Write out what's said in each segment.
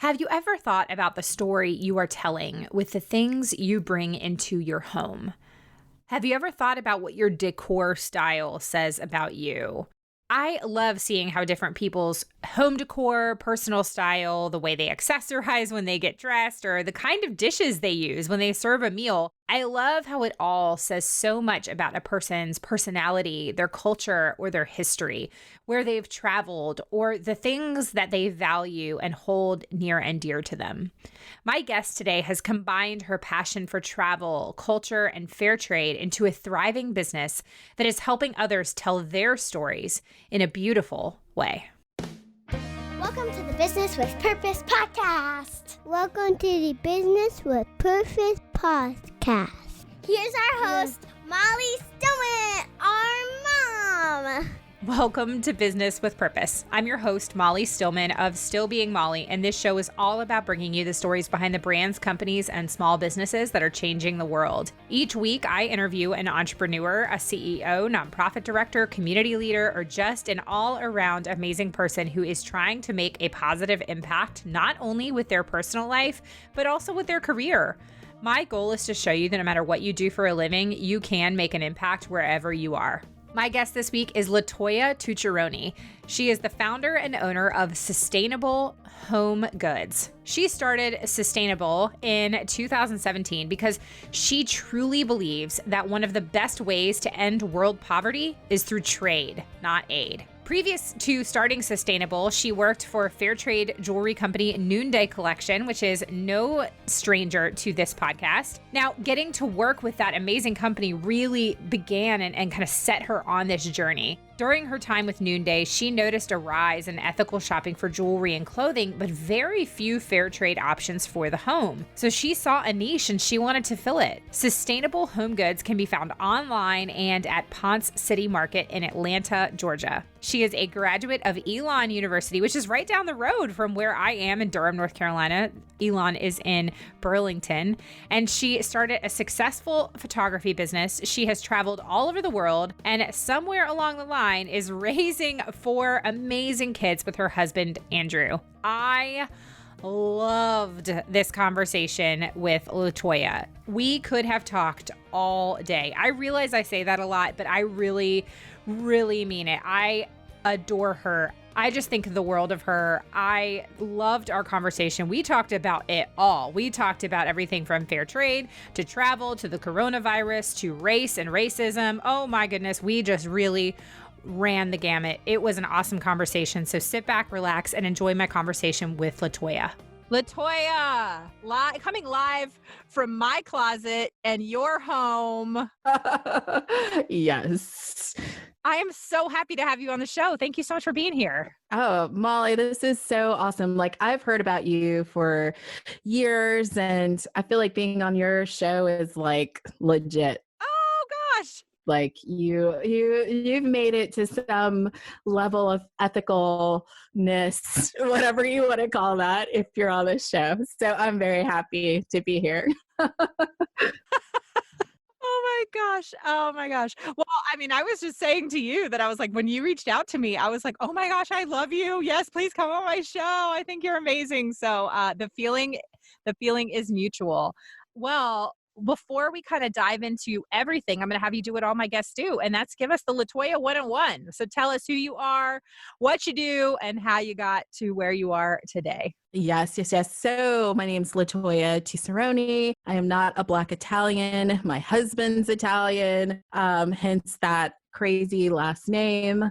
Have you ever thought about the story you are telling with the things you bring into your home? Have you ever thought about what your decor style says about you? I love seeing how different people's home decor, personal style, the way they accessorize when they get dressed, or the kind of dishes they use when they serve a meal. I love how it all says so much about a person's personality, their culture, or their history, where they've traveled, or the things that they value and hold near and dear to them. My guest today has combined her passion for travel, culture, and fair trade into a thriving business that is helping others tell their stories in a beautiful way. Welcome to the Business with Purpose podcast. Welcome to the Business with Purpose podcast. Here's our host, Molly Stillman, our mom. Welcome to Business with Purpose. I'm your host, Molly Stillman of Still Being Molly, and this show is all about bringing you the stories behind the brands, companies, and small businesses that are changing the world. Each week, I interview an entrepreneur, a CEO, nonprofit director, community leader, or just an all-around amazing person who is trying to make a positive impact, not only with their personal life, but also with their career. My goal is to show you that no matter what you do for a living, you can make an impact wherever you are. My guest this week is Latoya Tucciarone. She is the founder and owner of Sustainable Home Goods. She started Sustainable in 2017 because she truly believes that one of the best ways to end world poverty is through trade, not aid. Previous to starting Sustainable, she worked for fair trade jewelry company Noonday Collection, which is no stranger to this podcast. Now, getting to work with that amazing company really began and kind of set her on this journey. During her time with Noonday, she noticed a rise in ethical shopping for jewelry and clothing, but very few fair trade options for the home. So she saw a niche and she wanted to fill it. Sustainable Home Goods can be found online and at Ponce City Market in Atlanta, Georgia. She is a graduate of Elon University, which is right down the road from where I am in Durham, North Carolina. Elon is in Burlington, and she started a successful photography business. She has traveled all over the world, and somewhere along the line is raising 4 amazing kids with her husband, Andrew. I loved this conversation with Latoya. We could have talked all day. I realize I say that a lot, but I really mean it. I adore her. I just think the world of her. I loved our conversation. We talked about it all. We talked about everything from fair trade to travel to the coronavirus to race and racism. Oh my goodness, we just really ran the gamut. It was an awesome conversation. So sit back, relax, and enjoy my conversation with Latoya. Latoya, coming live from my closet and your home. Yes. I am so happy to have you on the show. Thank you so much for being here. Oh, Molly, this is so awesome. Like, I've heard about you for years, and I feel like being on your show is like legit. Oh gosh. Like you've made it to some level of ethicalness, whatever you want to call that, if you're on this show. So I'm very happy to be here. Oh my gosh. Well, I mean, I was just saying to you that I was like, when you reached out to me, I was like, oh my gosh, I love you. Yes, please come on my show. I think you're amazing. So the feeling is mutual. Well, before we kind of dive into everything, I'm going to have you do what all my guests do, and that's give us the Latoya 101. So tell us who you are, what you do, and how you got to where you are today. Yes. So my name's Latoya Tucciarone. I am not a Black Italian. My husband's Italian, hence that crazy last name.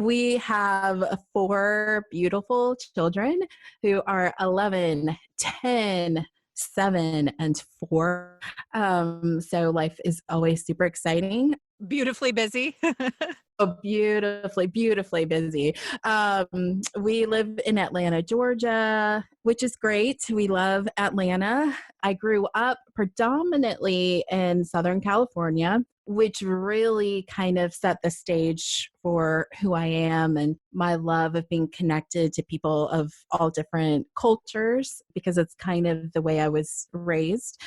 We have 4 beautiful children who are 11, 10, 7, and 4. So life is always super exciting. Beautifully busy. Oh, beautifully busy. We live in Atlanta, Georgia, which is great. We love Atlanta. I grew up predominantly in Southern California, which really kind of set the stage for who I am and my love of being connected to people of all different cultures, because it's kind of the way I was raised.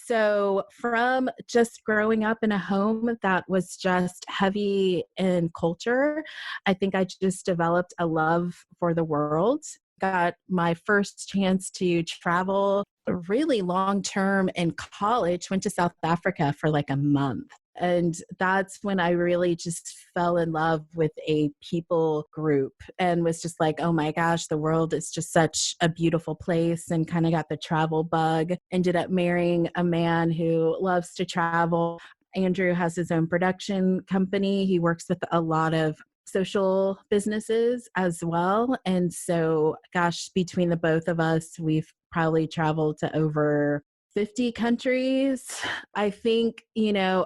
So from just growing up in a home that was just heavy in culture, I think I just developed a love for the world. got my first chance to travel really long term in college, went to South Africa for like a month. And that's when I really just fell in love with a people group and was just like, oh my gosh, the world is just such a beautiful place, and kind of got the travel bug. Ended up marrying a man who loves to travel. Andrew has his own production company. He works with a lot of social businesses as well. And so, gosh, between the both of us, we've probably traveled to over 50 countries. I think,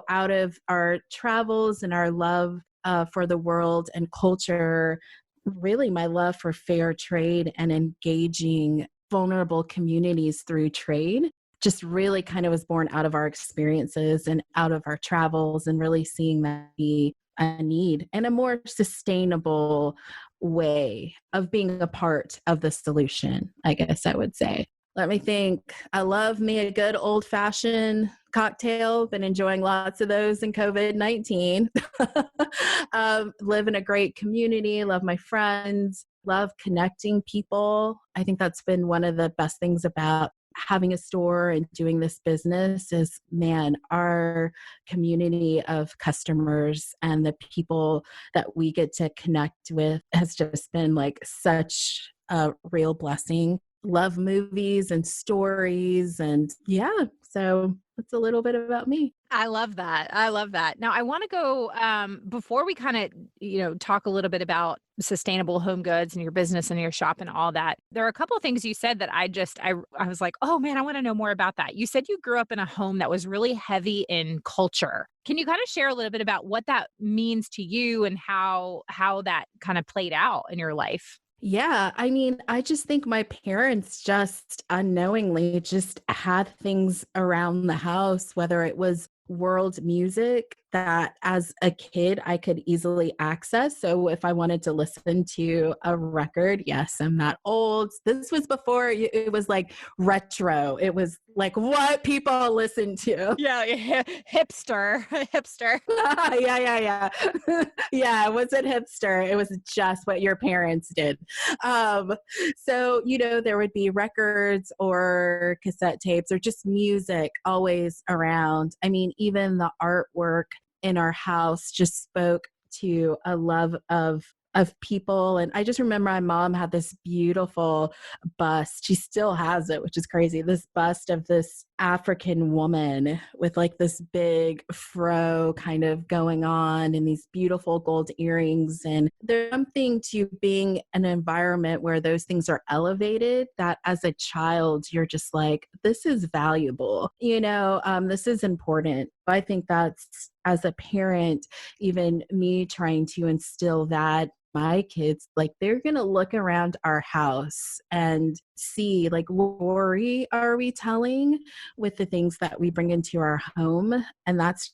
out of our travels and our love for the world and culture, really my love for fair trade and engaging vulnerable communities through trade just really kind of was born out of our experiences and out of our travels, and really seeing that be a need and a more sustainable way of being a part of the solution, I guess I would say. Let me think. I love me a good old-fashioned cocktail. Been enjoying lots of those in COVID-19. Live in a great community. Love my friends. Love connecting people. I think that's been one of the best things about having a store and doing this business is, man, our community of customers and the people that we get to connect with has just been like such a real blessing. Love movies and stories, and yeah, so that's a little bit about me. I love that. I love that. Now I want to go before we kind of, talk a little bit about sustainable home goods and your business and your shop and all that. There are a couple of things you said that I was like, "Oh man, I want to know more about that." You said you grew up in a home that was really heavy in culture. Can you kind of share a little bit about what that means to you and how that kind of played out in your life? Yeah, I mean, I just think my parents just unknowingly just had things around the house, whether it was world music that as a kid I could easily access. So if I wanted to listen to a record, yes, I'm not old. This was before it was like retro. It was like what people listen to. Yeah, hipster, hipster. Yeah. Yeah, it wasn't hipster. It was just what your parents did. So, there would be records or cassette tapes or just music always around. I mean, even the artwork in our house just spoke to a love of people. And I just remember my mom had this beautiful bust. She still has it, which is crazy. This bust of this African woman with like this big fro kind of going on and these beautiful gold earrings. And there's something to being an environment where those things are elevated that as a child, you're just like, this is valuable, this is important. I think that's, as a parent, even me trying to instill that my kids, like they're going to look around our house and see like what story are we telling with the things that we bring into our home. And that's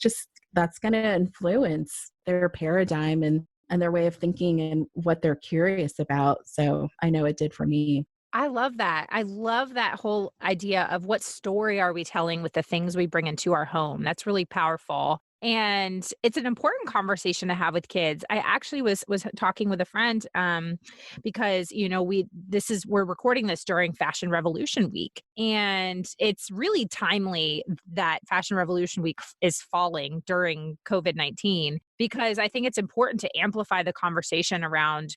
going to influence their paradigm and their way of thinking and what they're curious about. So I know it did for me. I love that. I love that whole idea of what story are we telling with the things we bring into our home. That's really powerful. And it's an important conversation to have with kids. I actually was talking with a friend because we're recording this during Fashion Revolution Week, and it's really timely that Fashion Revolution Week is falling during COVID-19, because I think it's important to amplify the conversation around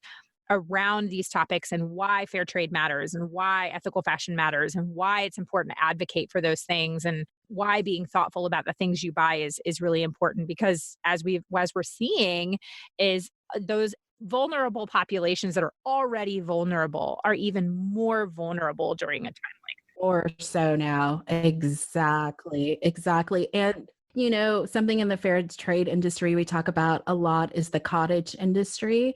these topics and why fair trade matters and why ethical fashion matters and why it's important to advocate for those things and why being thoughtful about the things you buy is really important, because as we're seeing is those vulnerable populations that are already vulnerable are even more vulnerable during a time like Or so now. Exactly. And something in the fair trade industry we talk about a lot is the cottage industry,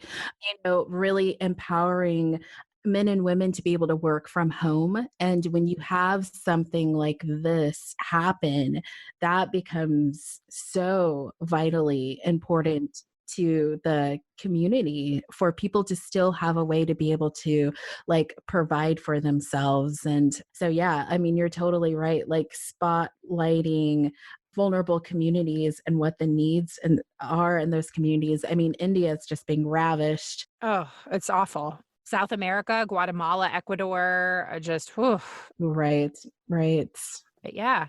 really empowering men and women to be able to work from home. And when you have something like this happen, that becomes so vitally important to the community for people to still have a way to be able to like provide for themselves. And so, yeah, I mean, you're totally right. Like spotlighting vulnerable communities and what the needs are in those communities. I mean, India is just being ravished. Oh, it's awful. South America, Guatemala, Ecuador, are just, whew. Right, right. But yeah,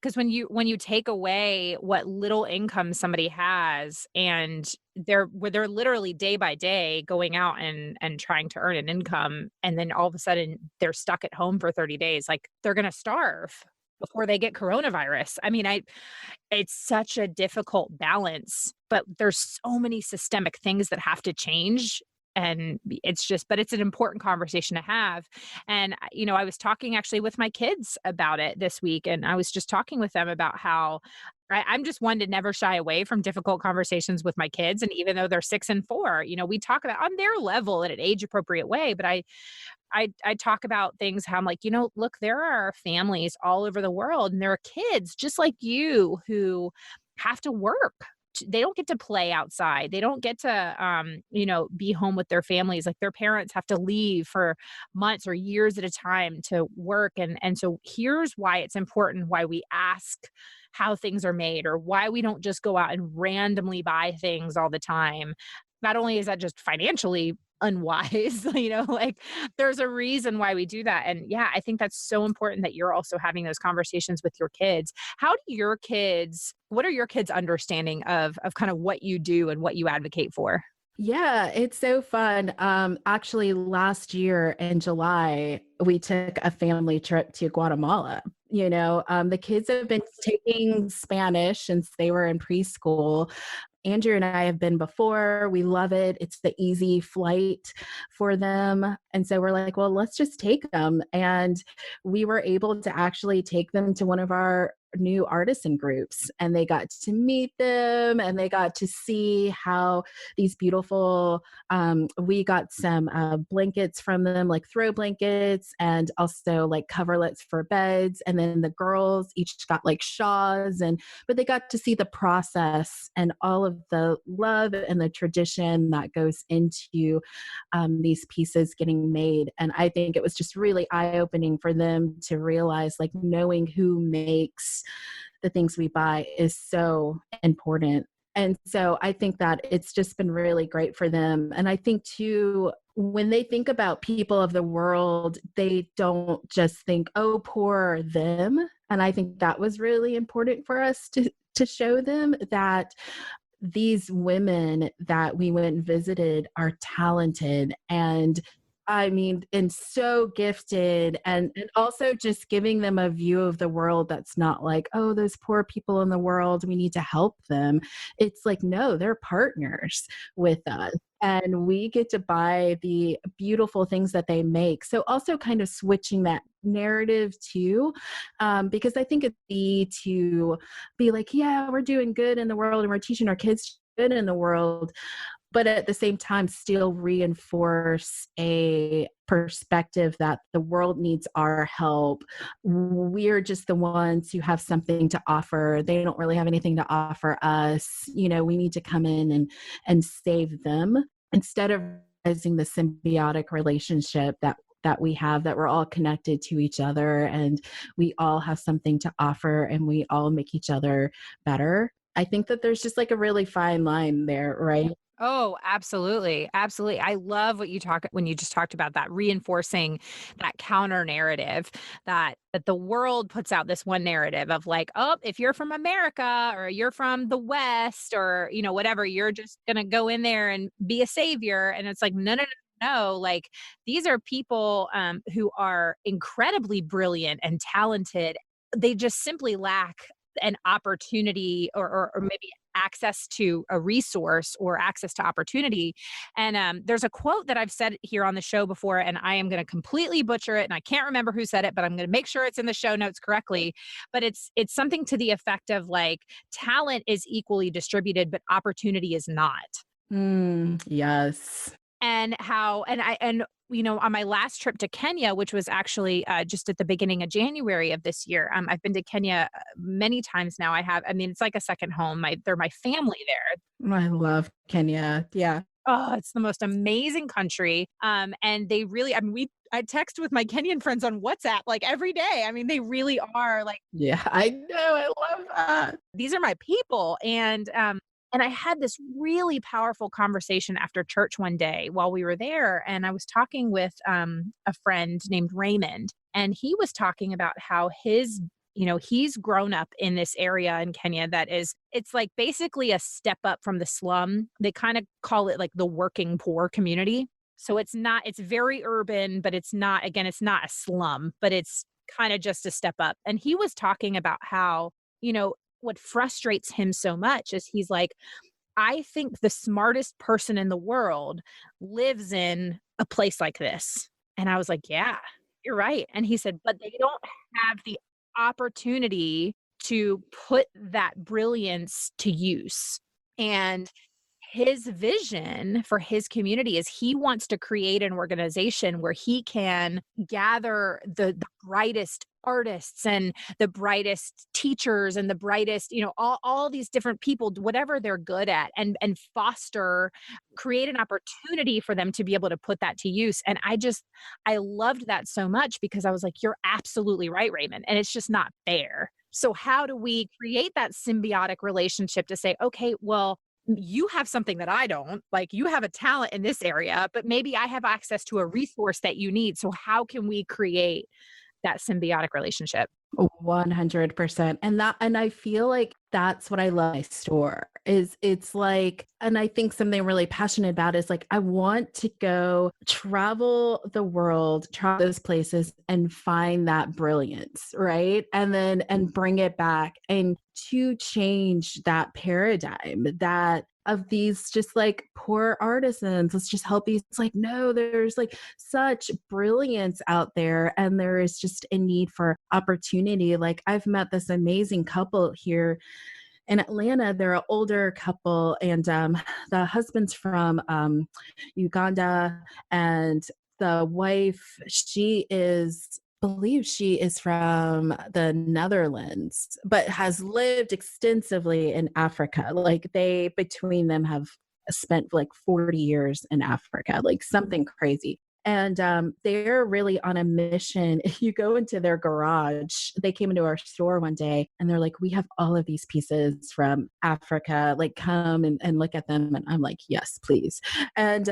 because when you take away what little income somebody has, and they're literally day by day going out and trying to earn an income, and then all of a sudden they're stuck at home for 30 days, like they're gonna starve before they get coronavirus. I mean, it's such a difficult balance, but there's so many systemic things that have to change. And but it's an important conversation to have. And, I was talking actually with my kids about it this week, and I was just talking with them about how I'm just one to never shy away from difficult conversations with my kids. And even though they're 6 and 4, we talk about on their level in an age appropriate way. But I talk about things how I'm like, look, there are families all over the world, and there are kids just like you who have to work. They don't get to play outside. They don't get to, be home with their families. Like their parents have to leave for months or years at a time to work. And so here's why it's important, why we ask how things are made, or why we don't just go out and randomly buy things all the time. Not only is that just financially unwise, like there's a reason why we do that. And yeah, I think that's so important that you're also having those conversations with your kids. What are your kids' understanding of kind of what you do and what you advocate for? Yeah, it's so fun. Actually, last year in July, we took a family trip to Guatemala. The kids have been taking Spanish since they were in preschool. Andrew and I have been before. We love it. It's the easy flight for them. And so we're like, well, let's just take them. And we were able to actually take them to one of our new artisan groups, and they got to meet them, and they got to see how these beautiful we got some blankets from them, like throw blankets, and also like coverlets for beds. And then the girls each got like shawls, but they got to see the process and all of the love and the tradition that goes into these pieces getting made. And I think it was just really eye-opening for them to realize, like, knowing who makes the things we buy is so important. And so I think that it's just been really great for them. And I think too, when they think about people of the world, they don't just think, oh, poor them. And I think that was really important for us to show them that these women that we went and visited are talented, and so gifted, and also just giving them a view of the world that's not like, oh, those poor people in the world, we need to help them. It's like, no, they're partners with us, and we get to buy the beautiful things that they make. So also kind of switching that narrative too, because I think it's easy to be like, yeah, we're doing good in the world and we're teaching our kids good in the world, but at the same time still reinforce a perspective that the world needs our help. We're just the ones who have something to offer. They don't really have anything to offer us. We need to come in and save them, instead of realizing the symbiotic relationship that we have, that we're all connected to each other, and we all have something to offer, and we all make each other better. I think that there's just like a really fine line there, right? Oh, absolutely. Absolutely. I love when you just talked about that, reinforcing that counter narrative that the world puts out this one narrative of like, oh, if you're from America or you're from the West or, whatever, you're just going to go in there and be a savior. And it's like, no, no, no. No, like these are people who are incredibly brilliant and talented. They just simply lack an opportunity or maybe access to a resource or access to opportunity. And there's a quote that I've said here on the show before, and I am going to completely butcher it. And I can't remember who said it, but I'm going to make sure it's in the show notes correctly. But it's something to the effect of like, talent is equally distributed, but opportunity is not. Yes. And on my last trip to Kenya, which was actually just at the beginning of January of this year, I've been to Kenya many times now. It's like a second home. They're my family there. I love Kenya. Yeah. Oh, it's the most amazing country. And they really, I text with my Kenyan friends on WhatsApp like every day. They really are like, yeah, I know. I love that. These are my people. And And I had this really powerful conversation after church one day while we were there. And I was talking with a friend named Raymond, and he was talking about how he's grown up in this area in Kenya it's like basically a step up from the slum. They kind of call it like the working poor community. So it's very urban, but it's not a slum, but it's kind of just a step up. And he was talking about how, what frustrates him so much is he's like, I think the smartest person in the world lives in a place like this. And I was like, yeah, you're right. And he said, but they don't have the opportunity to put that brilliance to use. And his vision for his community is he wants to create an organization where he can gather the brightest artists and the brightest teachers and the brightest, all these different people, whatever they're good at, and create an opportunity for them to be able to put that to use. And I loved that so much because I was like, you're absolutely right, Raymond. And it's just not fair. So how do we create that symbiotic relationship to say, okay, well, you have something that I don't, like you have a talent in this area, but maybe I have access to a resource that you need. So how can we create that symbiotic relationship? 100%. And I feel like that's what I love my store is it's like, and I think something I'm really passionate about is like, I want to go travel the world, travel those places and find that brilliance, right? And bring it back and to change that paradigm that of these just like poor artisans. Let's just help these. It's like, no, there's like such brilliance out there. And there is just a need for opportunity. Like I've met this amazing couple here in Atlanta. They're an older couple and the husband's from Uganda and the wife, believe she is from the Netherlands, but has lived extensively in Africa. Like they, between them, have spent like 40 years in Africa, like something crazy. And they're really on a mission. If you go into their garage, they came into our store one day and they're like, we have all of these pieces from Africa, like come and look at them. And I'm like, yes, please. And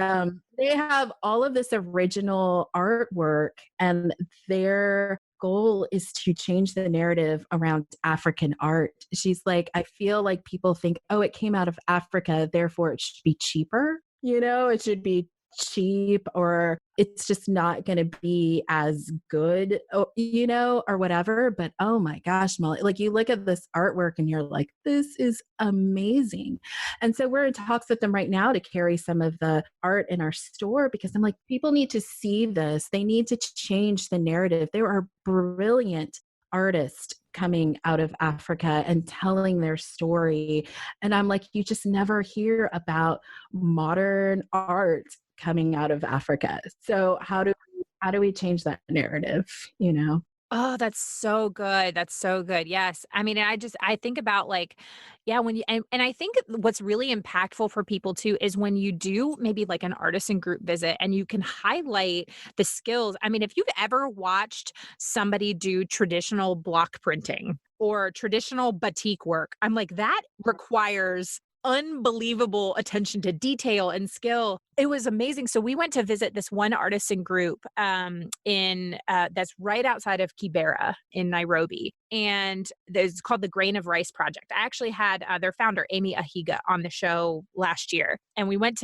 they have all of this original artwork and their goal is to change the narrative around African art. She's like, I feel like people think, oh, it came out of Africa, therefore it should be cheaper. It should be cheap or it's just not going to be as good, or whatever. But oh my gosh, Molly, like you look at this artwork and you're like, this is amazing. And so we're in talks with them right now to carry some of the art in our store because I'm like, people need to see this. They need to change the narrative. There are brilliant artists coming out of Africa and telling their story. And I'm like, you just never hear about modern art coming out of Africa. So how do we change that narrative, Oh, that's so good. That's so good. Yes. I mean, I think about like, yeah, when you, and I think what's really impactful for people too is when you do maybe like an artisan group visit and you can highlight the skills. I mean, if you've ever watched somebody do traditional block printing or traditional batik work, I'm like, that requires unbelievable attention to detail and skill. It was amazing. So we went to visit this one artisan group in that's right outside of Kibera in Nairobi. And it's called the Grain of Rice Project. I actually had their founder, Amy Ahiga, on the show last year. And we went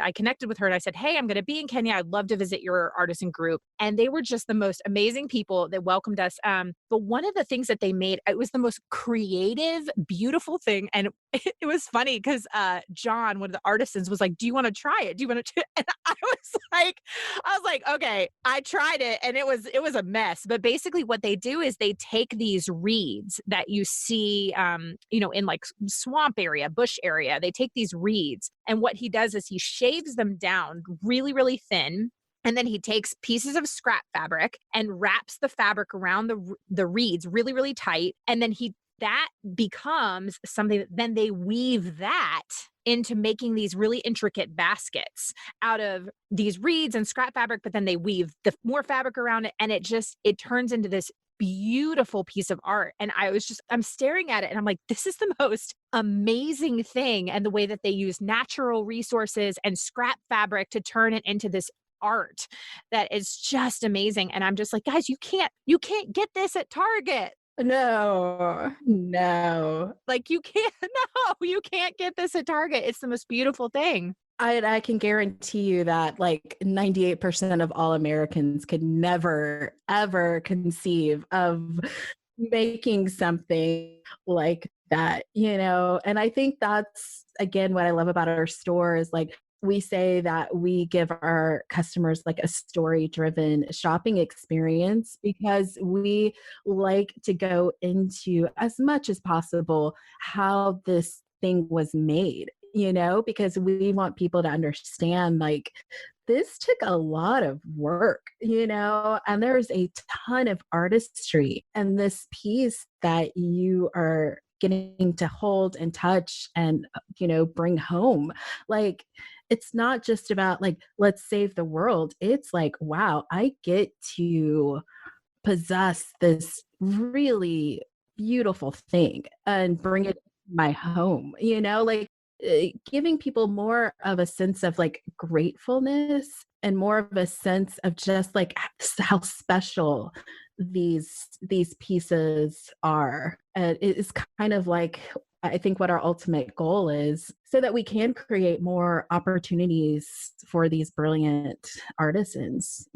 I connected with her and I said, hey, I'm going to be in Kenya. I'd love to visit your artisan group. And they were just the most amazing people that welcomed us. But one of the things that they made, it was the most creative, beautiful thing. And it was funny because John, one of the artisans, was like, do you want to try it? Do you want to? And I was like, okay, I tried it and it was a mess. But basically what they do is they take these reeds that you see, in like swamp area, bush area, they take these reeds. And what he does is he shaves them down really, really thin. And then he takes pieces of scrap fabric and wraps the fabric around the reeds really, really tight. And then that becomes something that then they weave that into making these really intricate baskets out of these reeds and scrap fabric, but then they weave the more fabric around it. And it turns into this beautiful piece of art. And I'm staring at it and I'm like, this is the most amazing thing. And the way that they use natural resources and scrap fabric to turn it into this art that is just amazing. And I'm just like, guys, you can't get this at Target. No, no. Like you can't, no, you can't get this at Target. It's the most beautiful thing. I can guarantee you that like 98% of all Americans could never, ever conceive of making something like that, And I think that's, again, what I love about our store is like, we say that we give our customers like a story-driven shopping experience because we like to go into as much as possible how this thing was made, because we want people to understand like this took a lot of work, and there's a ton of artistry and this piece that you are getting to hold and touch and, bring home. Like, it's not just about like, let's save the world. It's like, wow, I get to possess this really beautiful thing and bring it to my home, like giving people more of a sense of like gratefulness and more of a sense of just like how special these pieces are. And it is kind of like, I think what our ultimate goal is so that we can create more opportunities for these brilliant artisans,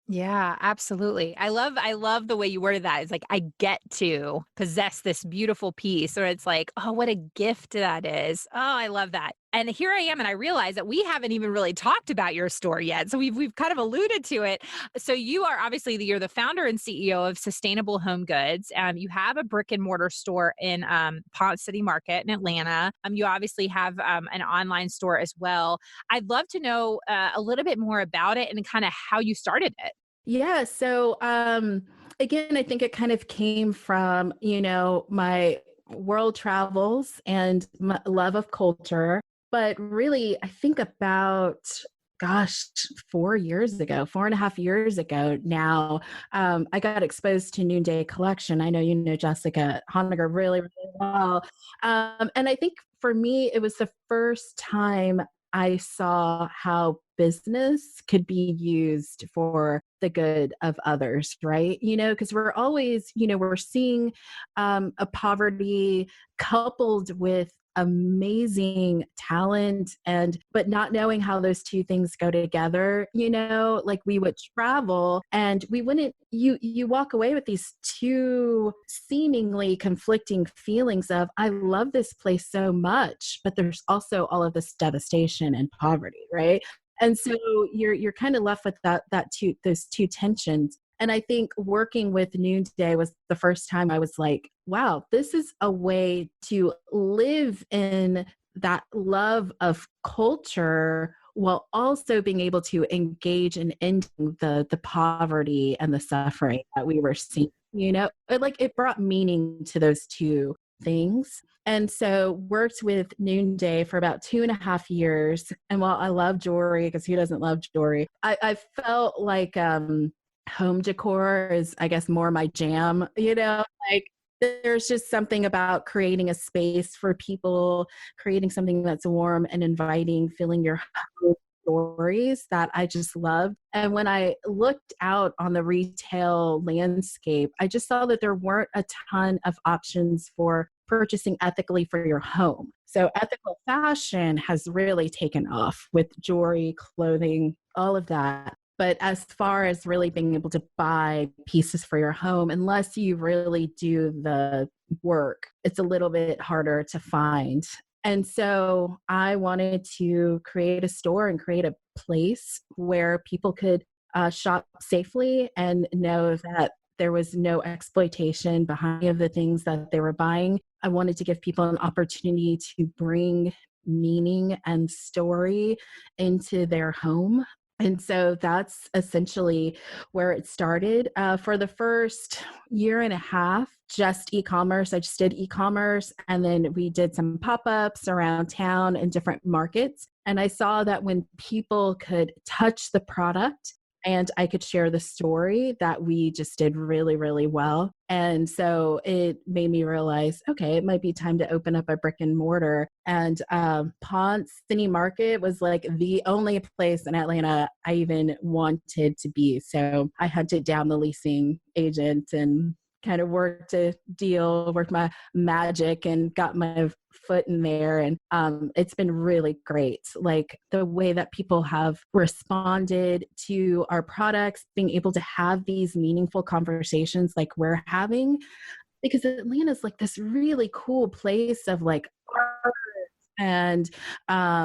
Yeah, absolutely. I love the way you worded that. It's like I get to possess this beautiful piece, or it's like, oh, what a gift that is. Oh, I love that. And here I am, and I realize that we haven't even really talked about your store yet. So we've kind of alluded to it. So you are obviously you're the founder and CEO of Sustainable Home Goods. You have a brick and mortar store in Ponce City Market in Atlanta. You obviously have an online store as well. I'd love to know a little bit more about it and kind of how you started it. Yeah. So, again, I think it kind of came from, my world travels and my love of culture. But really, I think about, gosh, 4 years ago, 4.5 years ago now, I got exposed to Noonday Collection. I know you know Jessica Honiger really, really well. And I think for me, it was the first time I saw how business could be used for the good of others, right? Because we're always, we're seeing a poverty coupled with amazing talent but not knowing how those two things go together. Like we would travel and we wouldn't you walk away with these two seemingly conflicting feelings of I love this place so much, but there's also all of this devastation and poverty, right? And so you're kind of left with those two tensions. And I think working with Noonday was the first time I was like, wow, this is a way to live in that love of culture while also being able to engage in ending the poverty and the suffering that we were seeing. It brought meaning to those two things. And so worked with Noonday for about 2.5 years. And while I love jewelry, because who doesn't love jewelry, I felt like home decor is, I guess, more my jam, like there's just something about creating a space for people, creating something that's warm and inviting, filling your home stories that I just loved. And when I looked out on the retail landscape, I just saw that there weren't a ton of options for purchasing ethically for your home. So ethical fashion has really taken off with jewelry, clothing, all of that. But as far as really being able to buy pieces for your home, unless you really do the work, it's a little bit harder to find. And so I wanted to create a store and create a place where people could shop safely and know that there was no exploitation behind any of the things that they were buying. I wanted to give people an opportunity to bring meaning and story into their home. And so that's essentially where it started. For the first year and a half, just e-commerce. I just did e-commerce. And then we did some pop-ups around town in different markets. And I saw that when people could touch the product and I could share the story that we just did really, really well. And so it made me realize, okay, it might be time to open up a brick and mortar. And Ponce City Market was like the only place in Atlanta I even wanted to be. So I hunted down the leasing agent and kind of worked my magic and got my foot in there. And it's been really great. Like the way that people have responded to our products, being able to have these meaningful conversations like we're having, because Atlanta's like this really cool place of like art and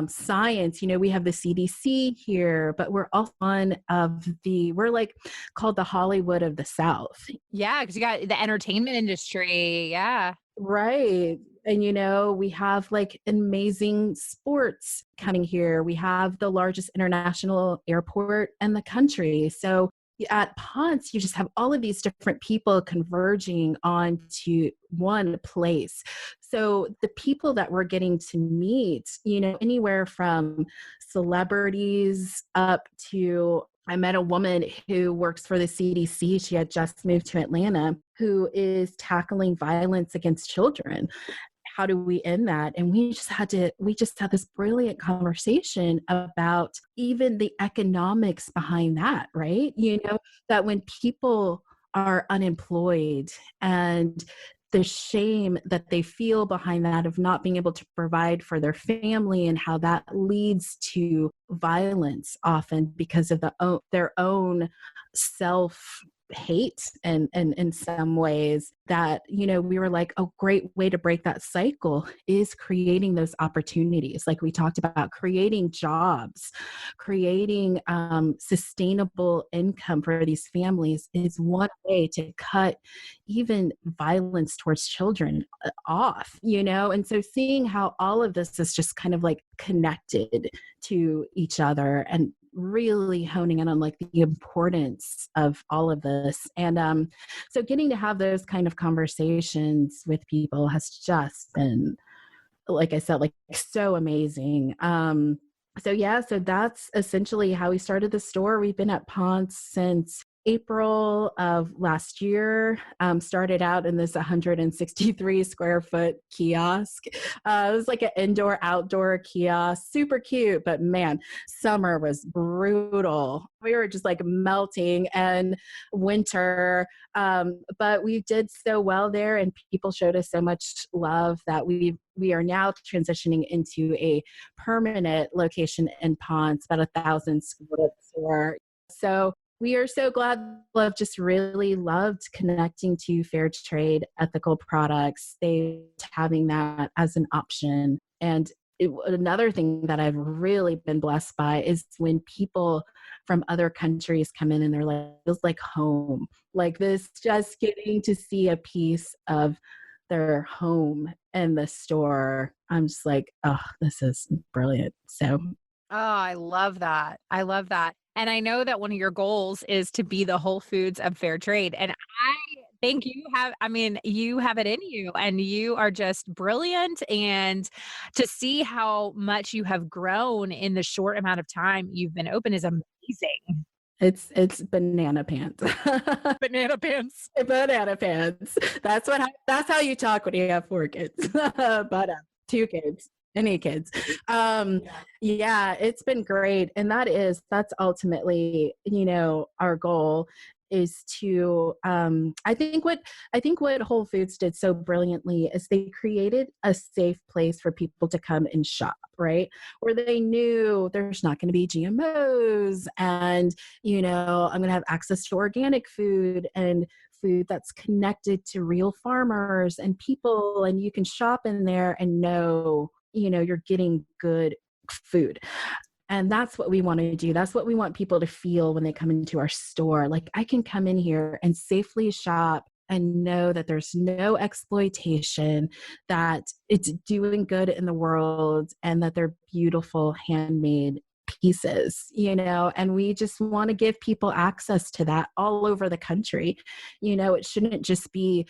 science. We have the CDC here, but we're all we're like called the Hollywood of the South. Yeah, because you got the entertainment industry. Yeah. Right. And, we have like amazing sports coming here. We have the largest international airport in the country. So at Ponce, you just have all of these different people converging onto one place. So the people that we're getting to meet, anywhere from celebrities up to, I met a woman who works for the CDC. She had just moved to Atlanta, who is tackling violence against children. How do we end that? And we just had this brilliant conversation about even the economics behind that, right? That when people are unemployed and the shame that they feel behind that of not being able to provide for their family, and how that leads to violence often because of their own self hate and in some ways, that we were like, a great way to break that cycle is creating those opportunities, like we talked about, creating jobs, creating sustainable income for these families is one way to cut even violence towards children off, and so seeing how all of this is just kind of like connected to each other, and really honing in on like the importance of all of this. And so getting to have those kind of conversations with people has just been, like I said, like so amazing. So that's essentially how we started the store. We've been at Ponce since April of last year. Started out in this 163 square foot kiosk. It was like an indoor outdoor kiosk, super cute, but man, summer was brutal. We were just like melting, and winter. But we did so well there, and people showed us so much love that we are now transitioning into a permanent location in Ponce, about 1,000 square foot store. So we are so glad. I've just really loved connecting to fair trade, ethical products, having that as an option. And another thing that I've really been blessed by is when people from other countries come in and they're like, it feels like home. Like this, just getting to see a piece of their home in the store. I'm just like, oh, this is brilliant. So. Oh, I love that. I love that. And I know that one of your goals is to be the Whole Foods of fair trade. And I think you have it in you, and you are just brilliant. And to see how much you have grown in the short amount of time you've been open is amazing. It's banana pants. Banana pants. Banana pants. That's how you talk when you have 4 kids. But 2 kids. Any kids. Yeah, it's been great. And that's ultimately, our goal is to, I think what Whole Foods did so brilliantly is they created a safe place for people to come and shop, right? Where they knew there's not going to be GMOs, and, I'm going to have access to organic food and food that's connected to real farmers and people, and you can shop in there and know you're getting good food. And that's what we want to do. That's what we want people to feel when they come into our store. Like, I can come in here and safely shop and know that there's no exploitation, that it's doing good in the world, and that they're beautiful handmade pieces, and we just want to give people access to that all over the country. It shouldn't just be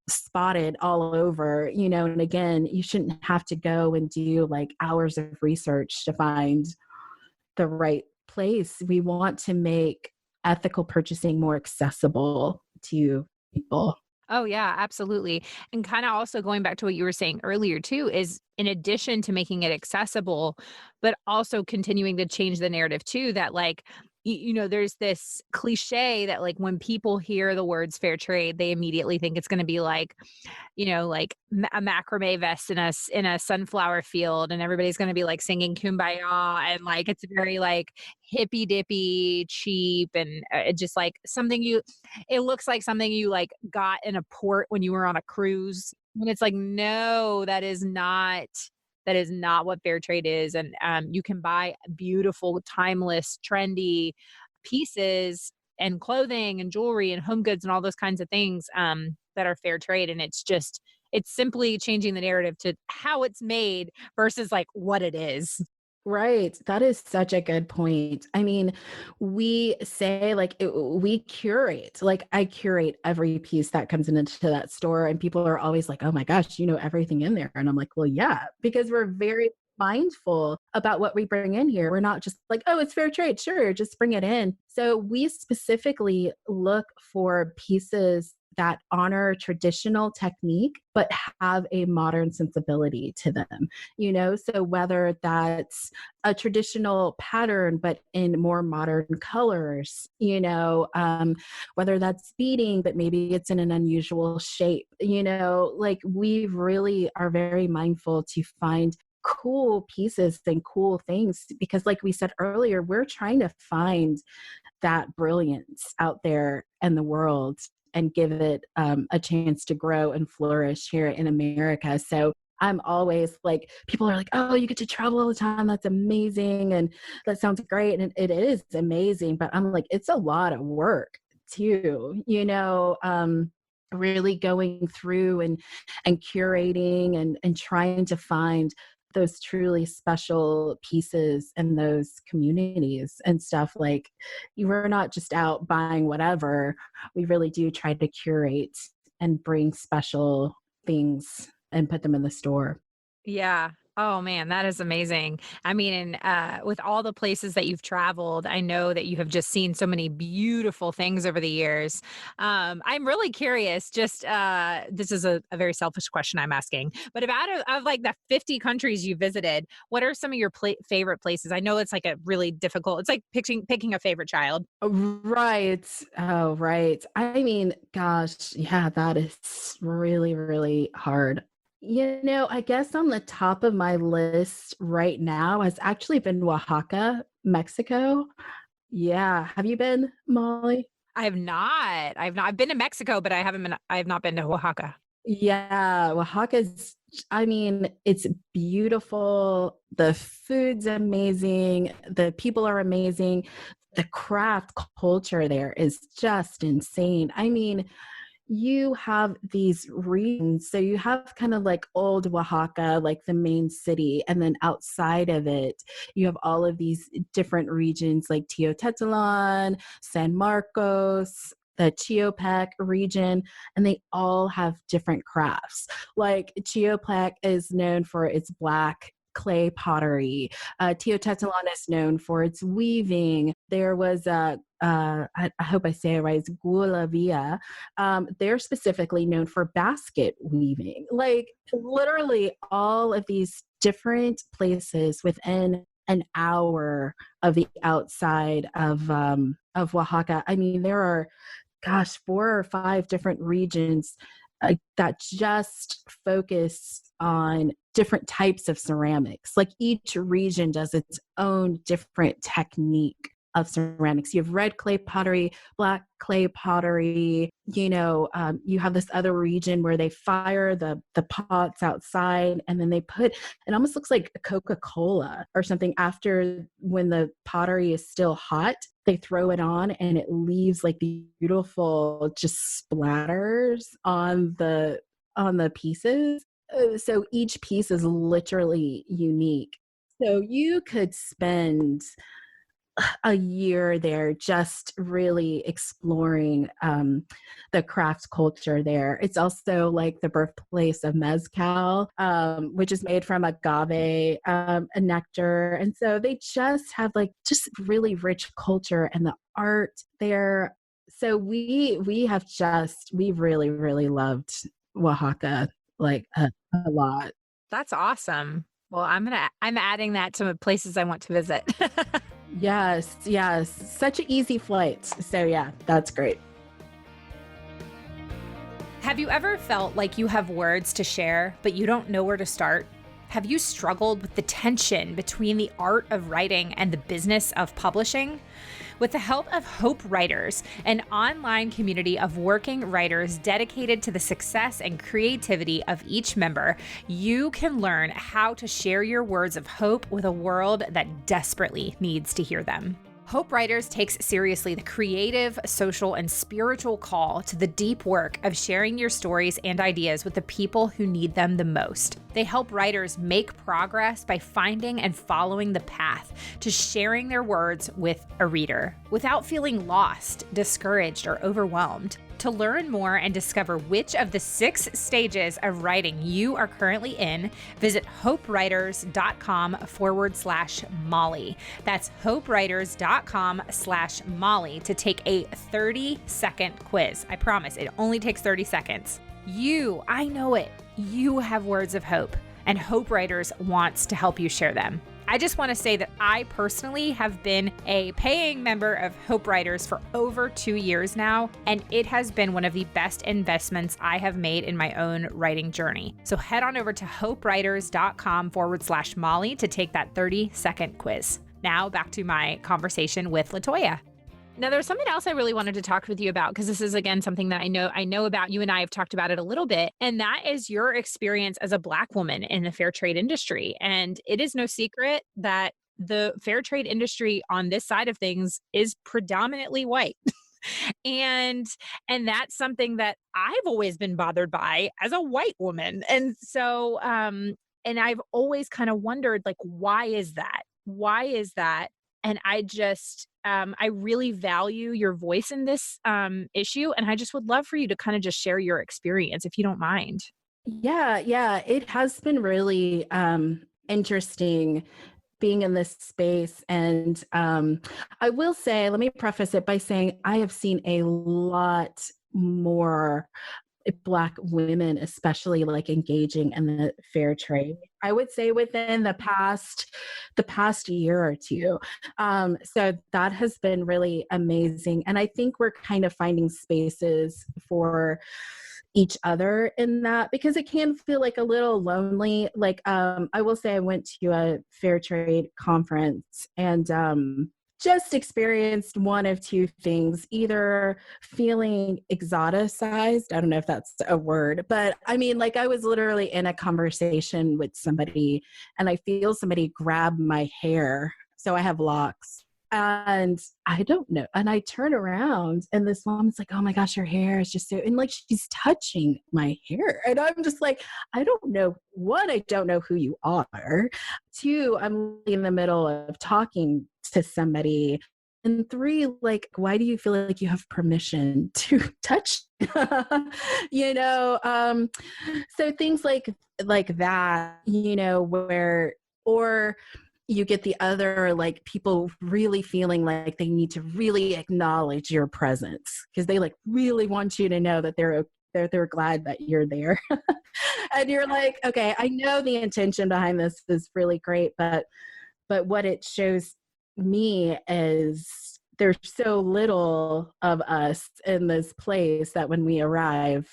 spotted all over, and again, you shouldn't have to go and do like hours of research to find the right place. We want to make ethical purchasing more accessible to people. Oh, yeah, absolutely. And kind of also going back to what you were saying earlier, too, is in addition to making it accessible, but also continuing to change the narrative, too, that like, there's this cliche that like when people hear the words fair trade, they immediately think it's going to be like, like a macrame vest in a sunflower field, and everybody's going to be like singing kumbaya, and like it's very like hippy dippy, cheap, and just like it looks like something you like got in a port when you were on a cruise. And it's like, no, that is not what fair trade is. And you can buy beautiful, timeless, trendy pieces and clothing and jewelry and home goods and all those kinds of things that are fair trade. And it's simply changing the narrative to how it's made versus like what it is. Right. That is such a good point. I mean, we say like we curate, like I curate every piece that comes into that store, and people are always like, oh my gosh, you know everything in there. And I'm like, well, yeah, because we're very mindful about what we bring in here. We're not just like, oh, it's fair trade. Sure, just bring it in. So we specifically look for pieces that honor traditional technique, but have a modern sensibility to them, So whether that's a traditional pattern, but in more modern colors, whether that's beading, but maybe it's in an unusual shape, like we really are very mindful to find cool pieces and cool things, because like we said earlier, we're trying to find that brilliance out there in the world and give it a chance to grow and flourish here in America. So I'm always like, people are like, oh, you get to travel all the time. That's amazing. And that sounds great. And it is amazing. But I'm like, it's a lot of work too, really going through and curating and trying to find those truly special pieces in those communities and stuff. Like, you were not just out buying whatever. We really do try to curate and bring special things and put them in the store. Yeah. Oh man, that is amazing. I mean, and with all the places that you've traveled, I know that you have just seen so many beautiful things over the years. I'm really curious. Just this is a very selfish question I'm asking, but of like the 50 countries you visited, what are some of your favorite places? I know it's like a really difficult. It's like picking a favorite child. Right. Oh, right. I mean, gosh, yeah, that is really, really hard. I guess on the top of my list right now has actually been Oaxaca, Mexico. Yeah. Have you been, Molly? I have not. I've not. I've been to Mexico, but I haven't been. I have not been to Oaxaca. Yeah. Oaxaca's, I mean, it's beautiful. The food's amazing. The people are amazing. The craft culture there is just insane. I mean, you have these regions. So you have kind of like old Oaxaca, like the main city. And then outside of it, you have all of these different regions like Teotihuacan, San Marcos, the Chiopec region, and they all have different crafts. Like Chiopec is known for its black clay pottery. Teotihuacan is known for its weaving. There was I hope I say it right, it's Gulavia. They're specifically known for basket weaving. Like literally all of these different places within an hour of the outside of Oaxaca. I mean, there are, gosh, 4 or 5 different regions that just focus on different types of ceramics. Like each region does its own different technique of ceramics. You have red clay pottery, black clay pottery. You have this other region where they fire the pots outside, and then they put, it almost looks like a Coca-Cola or something after, when the pottery is still hot, they throw it on and it leaves like the beautiful just splatters on the pieces. So each piece is literally unique. So you could spend a year there just really exploring the craft culture there. It's also like the birthplace of mezcal, which is made from agave, a nectar. And so they just have like just really rich culture and the art there. So we really, really loved Oaxaca like a lot. That's awesome. Well, I'm adding that to places I want to visit. Yes, yes. Such an easy flight. So yeah, that's great. Have you ever felt like you have words to share, but you don't know where to start? Have you struggled with the tension between the art of writing and the business of publishing? With the help of Hope Writers, an online community of working writers dedicated to the success and creativity of each member, you can learn how to share your words of hope with a world that desperately needs to hear them. Hope Writers takes seriously the creative, social, and spiritual call to the deep work of sharing your stories and ideas with the people who need them the most. They help writers make progress by finding and following the path to sharing their words with a reader without feeling lost, discouraged, or overwhelmed. To learn more and discover which of the 6 stages of writing you are currently in, visit hopewriters.com/Molly. That's hopewriters.com/Molly to take a 30-second quiz. I promise it only takes 30 seconds. I know it. You have words of hope, and Hope Writers wants to help you share them. I just want to say that I personally have been a paying member of Hope Writers for over 2 years now, and it has been one of the best investments I have made in my own writing journey. So head on over to hopewriters.com/Molly to take that 30-second quiz. Now back to my conversation with Latoya. Now, there's something else I really wanted to talk with you about, because this is, again, something that I know about. You and I have talked about it a little bit, and that is your experience as a Black woman in the fair trade industry. And it is no secret that the fair trade industry on this side of things is predominantly white. and that's something that I've always been bothered by as a white woman. And so, and I've always kind of wondered, like, why is that? Why is that? And I just, I really value your voice in this issue. And I just would love for you to kind of just share your experience, if you don't mind. Yeah. It has been really interesting being in this space. And I will say, let me preface it by saying I have seen a lot more Black women, especially like engaging in the fair trade. I would say within the past year or two. So that has been really amazing. And I think we're kind of finding spaces for each other in that, because it can feel like a little lonely. Like, I will say I went to a fair trade conference and just experienced one of two things: either feeling exoticized, I don't know if that's a word, but I mean, like, I was literally in a conversation with somebody and I feel somebody grab my hair. So I have locks. And I don't know. And I turn around and this woman's like, "Oh my gosh, your hair is just so," and like she's touching my hair. And I'm just like, I don't know. One, I don't know who you are. Two, I'm in the middle of talking to somebody. And three, like, why do you feel like you have permission to touch? So things like that, where, or you get the other, like, people really feeling like they need to really acknowledge your presence because they like really want you to know that they're glad that you're there. And you're like, okay, I know the intention behind this is really great, but what it shows me is there's so little of us in this place that when we arrive,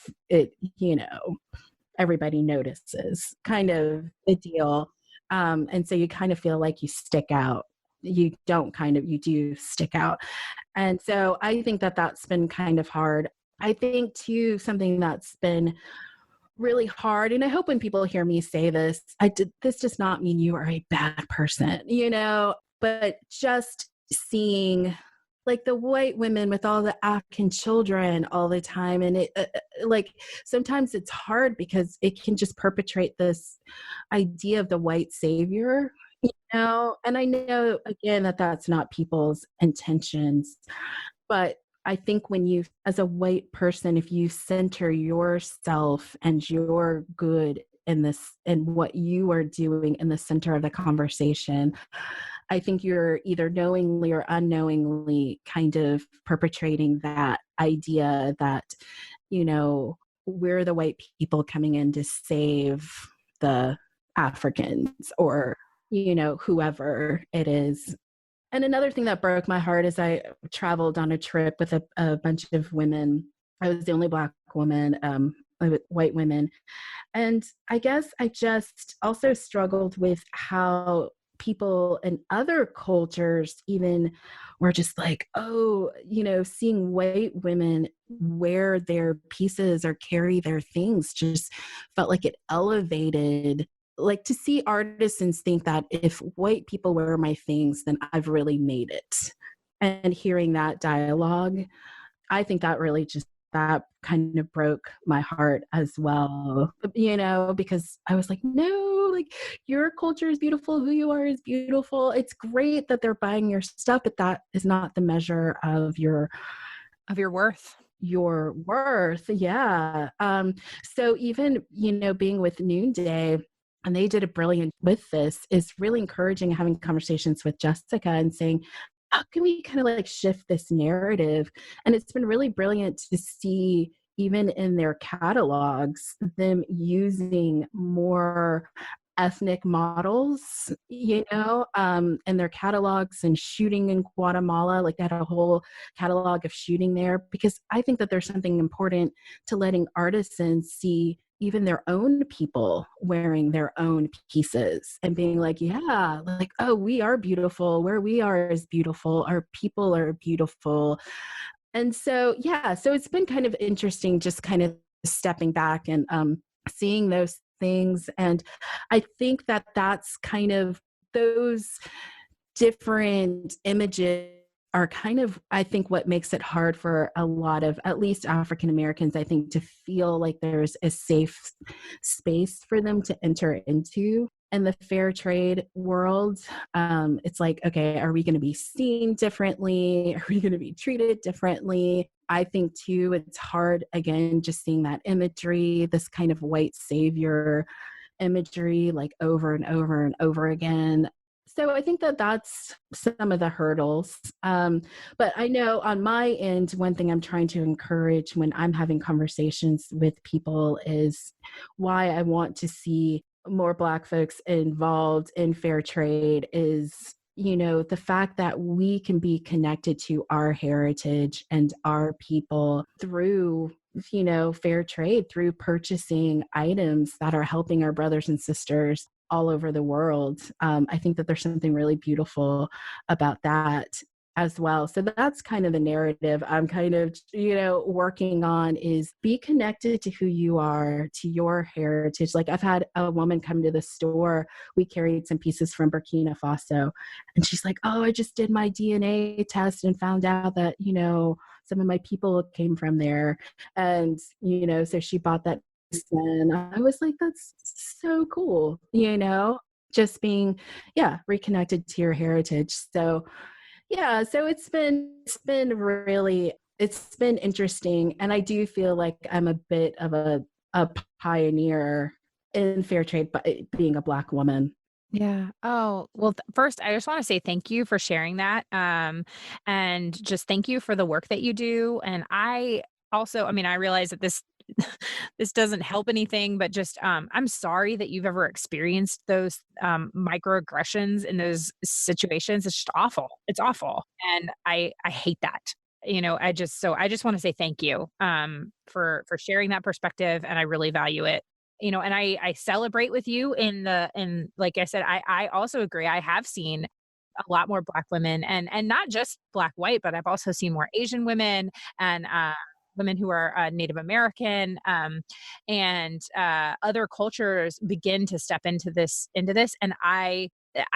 everybody notices, kind of the deal. And so you kind of feel like you stick out. You do stick out. And so I think that that's been kind of hard. I think too, something that's been really hard, and I hope when people hear me say this, this does not mean you are a bad person, but just seeing like the white women with all the African children all the time. And it like, sometimes it's hard because it can just perpetrate this idea of the white savior, And I know again that that's not people's intentions, but I think when you, as a white person, if you center yourself and your good in this and what you are doing in the center of the conversation, I think you're either knowingly or unknowingly kind of perpetrating that idea that, you know, we're the white people coming in to save the Africans or, whoever it is. And another thing that broke my heart is I traveled on a trip with a bunch of women. I was the only Black woman, with white women. And I guess I just also struggled with how people in other cultures even were just like, oh, seeing white women wear their pieces or carry their things just felt like it elevated, like to see artisans think that if white people wear my things, then I've really made it. And hearing that dialogue, I think that really just that kind of broke my heart as well, because I was like, no, like your culture is beautiful. Who you are is beautiful. It's great that they're buying your stuff, but that is not the measure of your worth. Your worth. Yeah. So even, being with Noonday, and they did a brilliant with this, is really encouraging having conversations with Jessica and saying, how can we kind of like shift this narrative? And it's been really brilliant to see, even in their catalogs, them using more ethnic models, in their catalogs, and shooting in Guatemala. Like they had a whole catalog of shooting there, because I think that there's something important to letting artisans see even their own people wearing their own pieces and being like, yeah, like, oh, we are beautiful. Where we are is beautiful. Our people are beautiful. And so, yeah, so it's been kind of interesting just kind of stepping back and seeing those things. And I think that that's kind of those different images are kind of, I think, what makes it hard for a lot of, at least African Americans, I think, to feel like there's a safe space for them to enter into. In the fair trade world, it's like, okay, are we going to be seen differently? Are we going to be treated differently? I think too, it's hard, again, just seeing that imagery, this kind of white savior imagery, like over and over and over again. So I think that that's some of the hurdles. But I know on my end, one thing I'm trying to encourage when I'm having conversations with people is why I want to see more Black folks involved in fair trade is, the fact that we can be connected to our heritage and our people through, fair trade, through purchasing items that are helping our brothers and sisters all over the world. I think that there's something really beautiful about that as well. So that's kind of the narrative I'm kind of, working on, is be connected to who you are, to your heritage. Like I've had a woman come to the store. We carried some pieces from Burkina Faso, and she's like, oh, I just did my DNA test and found out that, some of my people came from there. And, so she bought that. And I was like, that's so cool, just being, reconnected to your heritage. So, so it's been interesting. And I do feel like I'm a bit of a pioneer in fair trade, but being a Black woman. Yeah. Oh, well, first, I just want to say thank you for sharing that. And just thank you for the work that you do. And I also, I mean, I realize that this this doesn't help anything, but just I'm sorry that you've ever experienced those microaggressions in those situations. It's just awful. It's awful. And I hate that. I just want to say thank you for sharing that perspective, and I really value it. And I celebrate with you in like I said, I also agree. I have seen a lot more Black women, and not just Black, white, but I've also seen more Asian women and women who are Native American, and other cultures begin to step into this. And I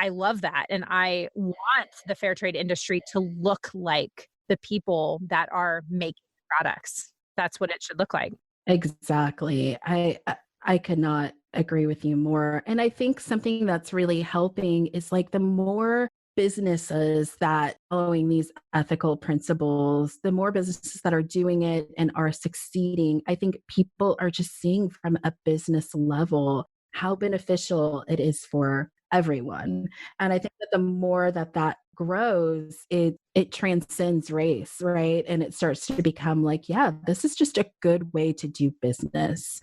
love that. And I want the fair trade industry to look like the people that are making products. That's what it should look like. Exactly. I could not agree with you more. And I think something that's really helping is like the more businesses that following these ethical principles, the more businesses that are doing it and are succeeding, I think people are just seeing from a business level how beneficial it is for everyone. And I think that the more that that grows, it transcends race, right? And it starts to become like, yeah, this is just a good way to do business,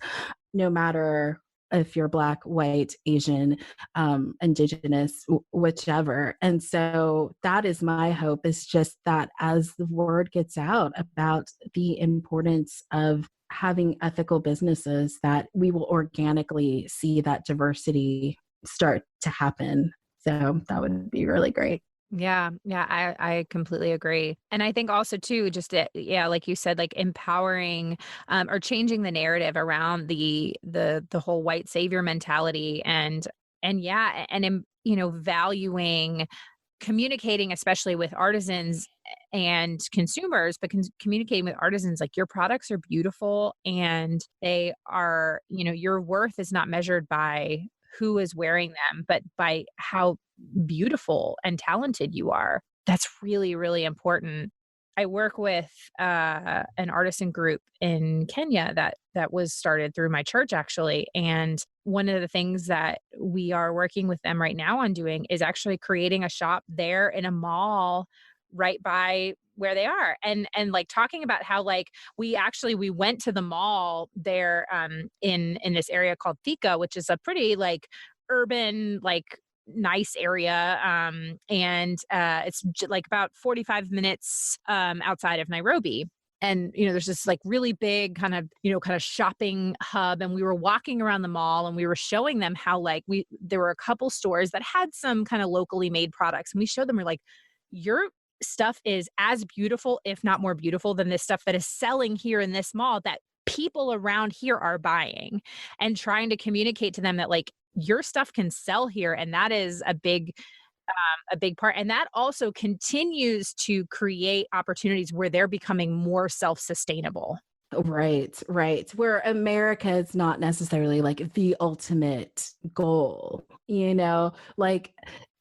no matter if you're Black, white, Asian, indigenous, whichever. And so that is my hope, is just that as the word gets out about the importance of having ethical businesses, that we will organically see that diversity start to happen. So that would be really great. Yeah, yeah, I completely agree. And I think also too, just yeah, like you said, like empowering or changing the narrative around the whole white savior mentality and yeah, valuing communicating, especially with artisans and consumers, but communicating with artisans like your products are beautiful and they are, your worth is not measured by who is wearing them, but by how beautiful and talented you are. That's really, really important. I work with an artisan group in Kenya that was started through my church actually, and one of the things that we are working with them right now on doing is actually creating a shop there in a mall right by where they are, and like talking about how like we went to the mall there in this area called Thika, which is a pretty like urban like nice area and it's like about 45 minutes outside of Nairobi. And there's this like really big kind of shopping hub, and we were walking around the mall and we were showing them how like there were a couple stores that had some kind of locally made products, and we showed them, we're like, your stuff is as beautiful if not more beautiful than this stuff that is selling here in this mall that people around here are buying, and trying to communicate to them that like your stuff can sell here, and that is a big part. And that also continues to create opportunities where they're becoming more self-sustainable. Right, right. Where America is not necessarily like the ultimate goal, like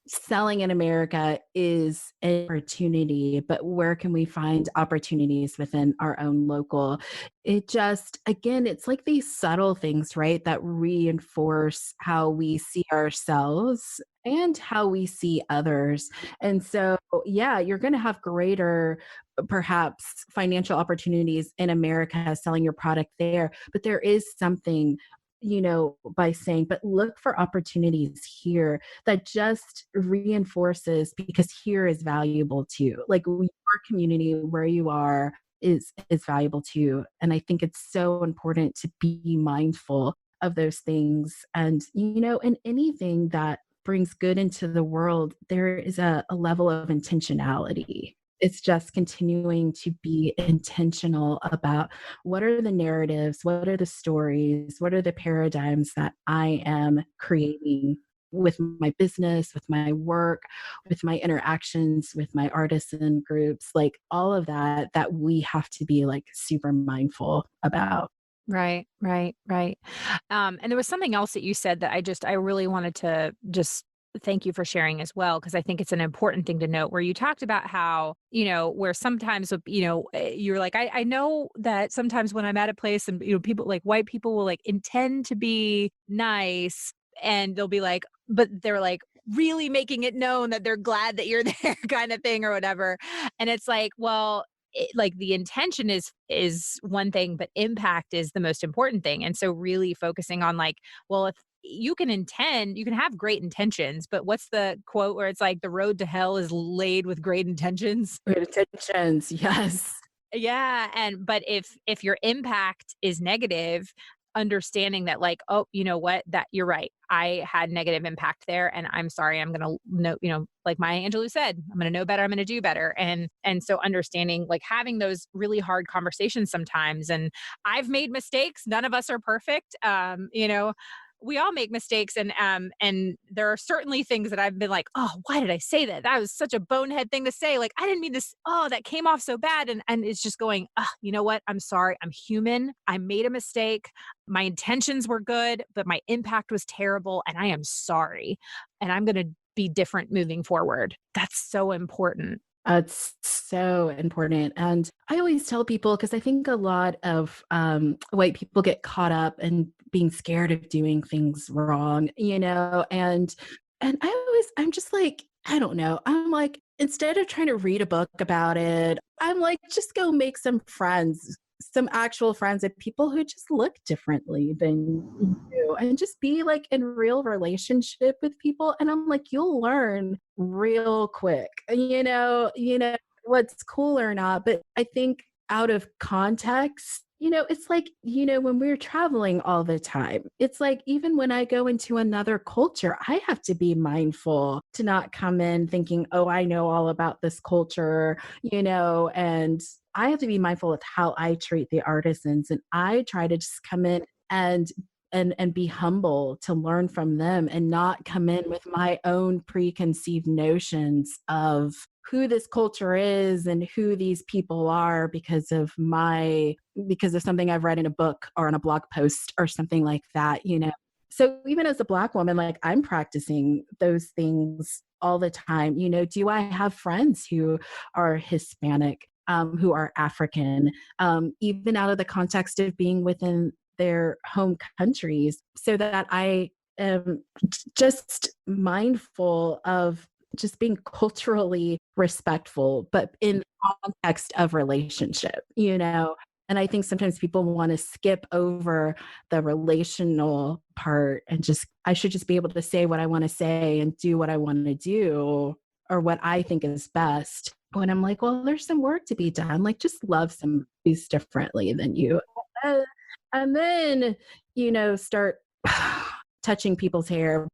selling in America is an opportunity, but where can we find opportunities within our own local? It just, again, it's like these subtle things, right, that reinforce how we see ourselves and how we see others. And so, yeah, you're going to have greater perhaps financial opportunities in America selling your product there, but there is something, by saying, but look for opportunities here, that just reinforces, because here is valuable too. Like your community where you are is valuable too. And I think it's so important to be mindful of those things. And in anything that brings good into the world, there is a level of intentionality. It's just continuing to be intentional about what are the narratives, what are the stories, what are the paradigms that I am creating with my business, with my work, with my interactions with my artisan groups, like all of that, that we have to be like super mindful about. Right, right, right. And there was something else that you said that I really wanted to just thank you for sharing as well, because I think it's an important thing to note, where you talked about how, where sometimes, you're like, I know that sometimes when I'm at a place and, people like white people will like intend to be nice, and they'll be like, but they're like really making it known that they're glad that you're there kind of thing or whatever. And it's like, well, like the intention is one thing, but impact is the most important thing. And so really focusing on like, well, if you can have great intentions, but what's the quote where it's like the road to hell is laid with great intentions? Great intentions, yes. Yeah, but if your impact is negative, understanding that like, oh, you know what, that you're right. I had negative impact there, and I'm sorry. I'm gonna know, like Maya Angelou said, I'm gonna know better. I'm gonna do better. And so understanding, like having those really hard conversations sometimes. And I've made mistakes. None of us are perfect. we all make mistakes, and there are certainly things that I've been like, oh, why did I say that? That was such a bonehead thing to say. Like, I didn't mean this. Oh, that came off so bad. And it's just going, you know what? I'm sorry. I'm human. I made a mistake. My intentions were good, but my impact was terrible. And I am sorry. And I'm going to be different moving forward. That's so important. It's so important. And I always tell people, because I think a lot of white people get caught up in being scared of doing things wrong, I'm just like, I don't know. I'm like, instead of trying to read a book about it, I'm like, just go make some friends, some actual friends of people who just look differently than you do, and just be like in real relationship with people. And I'm like, you'll learn real quick, what's cool or not. But I think out of context, it's like, when we're traveling all the time, it's like, even when I go into another culture, I have to be mindful to not come in thinking, oh, I know all about this culture, and I have to be mindful of how I treat the artisans. And I try to just come in and be humble to learn from them, and not come in with my own preconceived notions of who this culture is and who these people are because of something I've read in a book or on a blog post or something like that. So even as a Black woman, like, I'm practicing those things all the time. Do I have friends who are Hispanic, who are African, even out of the context of being within their home countries, so that I am just mindful of just being culturally respectful, but in the context of relationship, And I think sometimes people want to skip over the relational part, and I should just be able to say what I want to say and do what I want to do, or what I think is best. When I'm like, well, there's some work to be done. Like, just love somebody's differently than you. And then, start touching people's hair.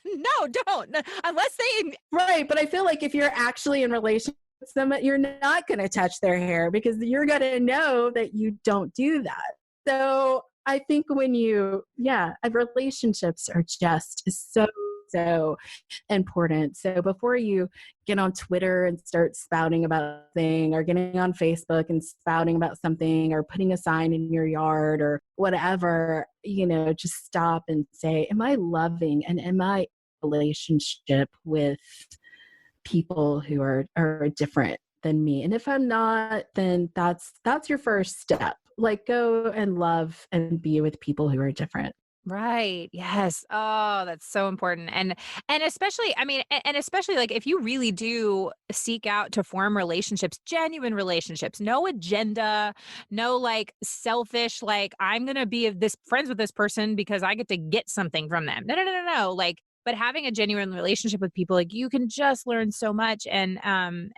No, don't. Unless they... Right. But I feel like if you're actually in relation with them, you're not going to touch their hair, because you're going to know that you don't do that. So I think relationships are just so important. So before you get on Twitter and start spouting about a thing, or getting on Facebook and spouting about something, or putting a sign in your yard or whatever, just stop and say, am I loving and am I in a relationship with people who are different than me? And if I'm not, then that's your first step. Like, go and love and be with people who are different. Right. Yes. Oh, that's so important. And especially, I mean, and especially like if you really do seek out to form relationships, genuine relationships, no agenda, no like selfish, like I'm going to be this friends with this person because I get to get something from them. No. Like, but having a genuine relationship with people, like you can just learn so much, and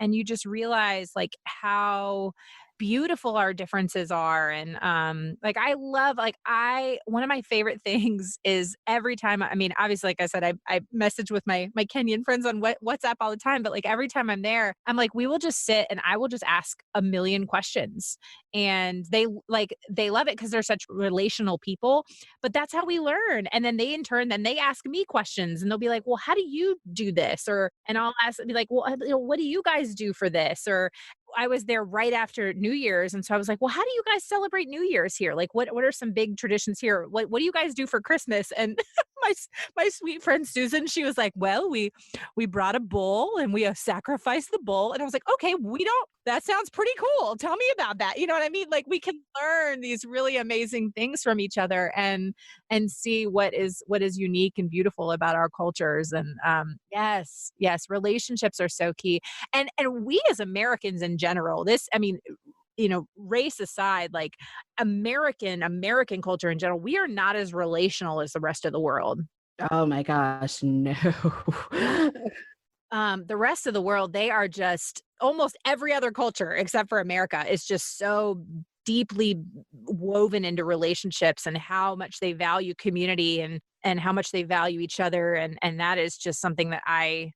you just realize like how beautiful our differences are. And like I love, like one of my favorite things is every time, I mean, obviously, like I said, I message with my Kenyan friends on WhatsApp all the time, but like every time I'm there, I'm like, we will just sit and I will just ask a million questions, and they love it because they're such relational people. But that's how we learn. And then they in turn, then they ask me questions, and they'll be like, well, how do you do this? And I'll be like, well, what do you guys do for this? Or I was there right after New Year's. And so I was like, well, how do you guys celebrate New Year's here? Like, what are some big traditions here? What do you guys do for Christmas? And my sweet friend Susan, she was like, well, we brought a bull and we sacrificed the bull. And I was like, okay, that sounds pretty cool. Tell me about that. You know what I mean? Like, we can learn these really amazing things from each other, and see what is unique and beautiful about our cultures. And yes, relationships are so key. And we as Americans in general, race aside, like American culture in general, we are not as relational as the rest of the world. Oh my gosh, no. The rest of the world, they are just, almost every other culture except for America is just so deeply woven into relationships, and how much they value community, and how much they value each other. And that is just something that I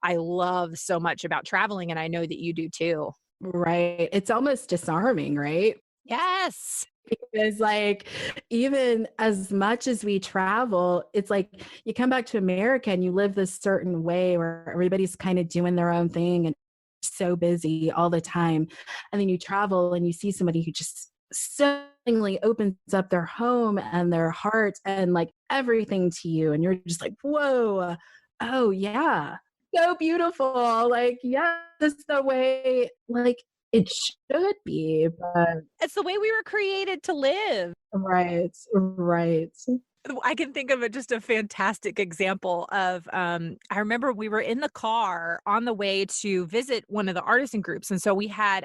love so much about traveling. And I know that you do too. Right. It's almost disarming, right? Yes. Because like, even as much as we travel, it's like you come back to America and you live this certain way where everybody's kind of doing their own thing and so busy all the time. And then you travel and you see somebody who just suddenly opens up their home and their heart and like everything to you. And you're just like, whoa, oh yeah, so beautiful. Like, yeah, this is the way like it should be. But It's the way we were created to live. right, right. I can think of just a fantastic example of, I remember we were in the car on the way to visit one of the artisan groups. And so we had,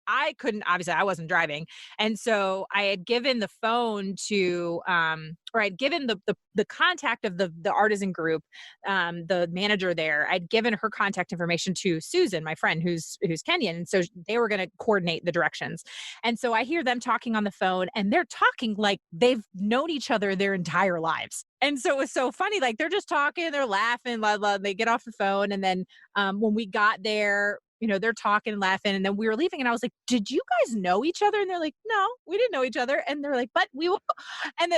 I couldn't, obviously I wasn't driving. And so I had given the phone to, or I'd given the contact of the artisan group, the manager there, I'd given her contact information to Susan, my friend, who's Kenyan. And so they were going to coordinate the directions. And so I hear them talking on the phone and they're talking like they've known each other their entire lives. And so it was so funny. Like they're just talking, they're laughing, blah, blah, they get off the phone. And then when we got there, they're talking and laughing. And then we were leaving and I was like, did you guys know each other? And they're like, no, we didn't know each other. And they're like, but we will.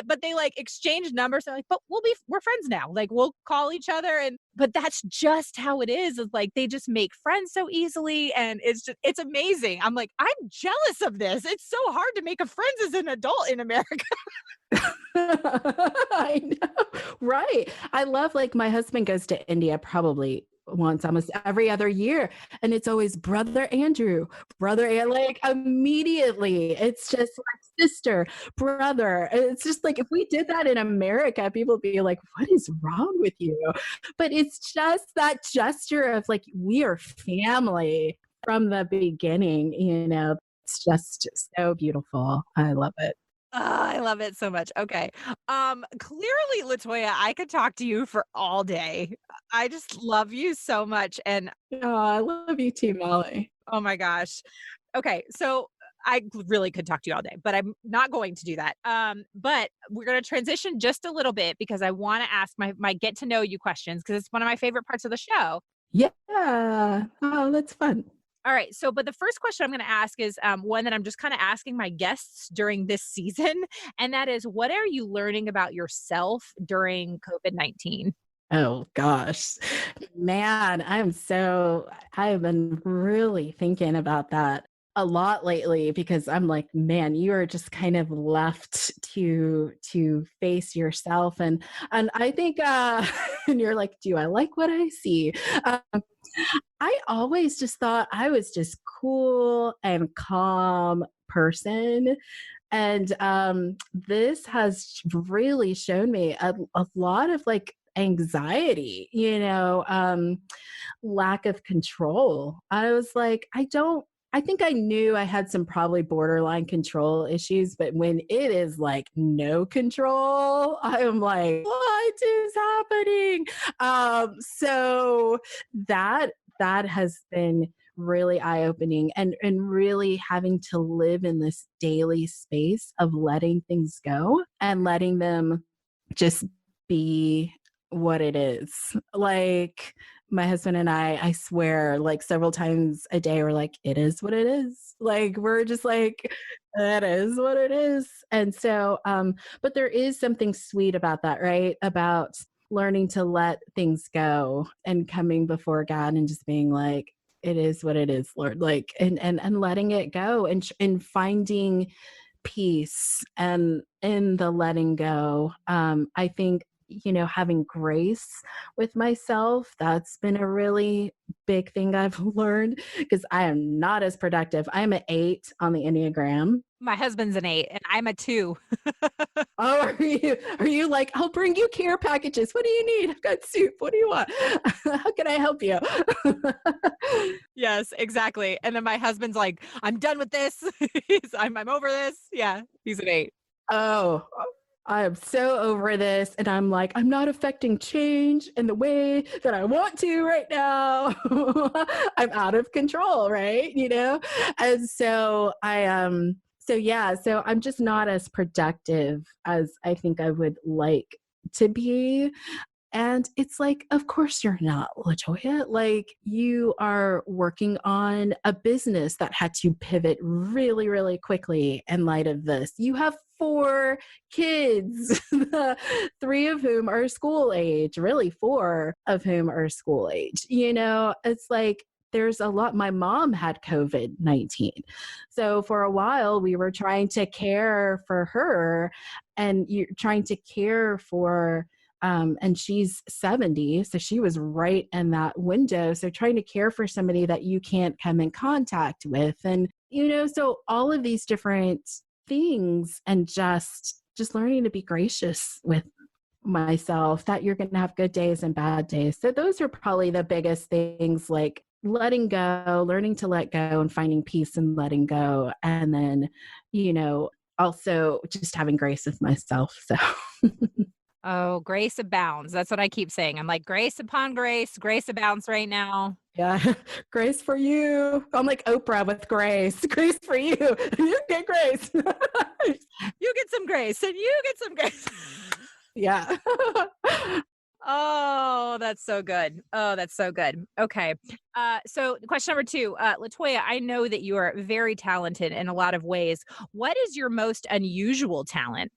But they like exchanged numbers. They're like, but we're friends now. Like we'll call each other. But that's just how it is. It's like, they just make friends so easily. And it's amazing. I'm like, I'm jealous of this. It's so hard to make a friends as an adult in America. I know. Right. I love like my husband goes to India probably once almost every other year. And it's always brother Andrew, like immediately. It's just like sister, brother. It's just like if we did that in America, people would be like, what is wrong with you? But it's just that gesture of like, we are family from the beginning, It's just so beautiful. I love it. Oh, I love it so much. Okay. Clearly, Latoya, I could talk to you for all day. I just love you so much. And Oh, I love you too, Molly. oh my gosh. Okay. So I really could talk to you all day, but I'm not going to do that. But we're going to transition just a little bit because I want to ask my get to know you questions because it's one of my favorite parts of the show. Yeah. Oh, that's fun. All right. So, but the first question I'm going to ask is one that I'm just kind of asking my guests during this season. And that is, what are you learning about yourself during COVID-19? Oh gosh, man, I've been really thinking about that a lot lately because I'm like, man, you are just kind of left to face yourself. And I think and you're like, do I like what I see? I always just thought I was just cool and calm person. And this has really shown me a lot of like anxiety, lack of control. I was like, I think I knew I had some probably borderline control issues, but when it is like no control, I am like, what is happening? So that has been really eye-opening and really having to live in this daily space of letting things go and letting them just be what it is. Like my husband and I swear like several times a day we're like, it is what it is. Like we're just like, that is what it is. And so but there is something sweet about that, right? About learning to let things go and coming before God and just being like, it is what it is, Lord. Like and letting it go and finding peace and in the letting go. I think having grace with myself, that's been a really big thing I've learned because I am not as productive. I'm an 8 on the Enneagram. My husband's an 8 and I'm a 2. Oh, are you like, I'll bring you care packages. What do you need? I've got soup. What do you want? How can I help you? Yes, exactly. And then my husband's like, I'm done with this. I'm over this. Yeah, he's an 8. Oh, I am so over this. And I'm like, I'm not affecting change in the way that I want to right now. I'm out of control, right? And so so I'm just not as productive as I think I would like to be. And it's like, of course you're not, Latoya. Like, you are working on a business that had to pivot really, really quickly in light of this. You have 4 kids, 3 of whom are school age, really 4 of whom are school age. It's like, there's a lot. My mom had COVID-19. So for a while, we were trying to care for her, and you're trying to care for, and she's 70. So she was right in that window. So trying to care for somebody that you can't come in contact with. And, so all of these different things, and just learning to be gracious with myself, that you're going to have good days and bad days. So those are probably the biggest things, like letting go, learning to let go, and finding peace in letting go. And then, also just having grace with myself. So Oh, grace abounds. That's what I keep saying. I'm like, grace upon grace, grace abounds right now. yeah, grace for you. I'm like Oprah with grace. Grace for you. You get grace. You get some grace and you get some grace. Yeah. Oh, that's so good. Oh, that's so good. Okay. So question number 2, Latoya, I know that you are very talented in a lot of ways. What is your most unusual talent?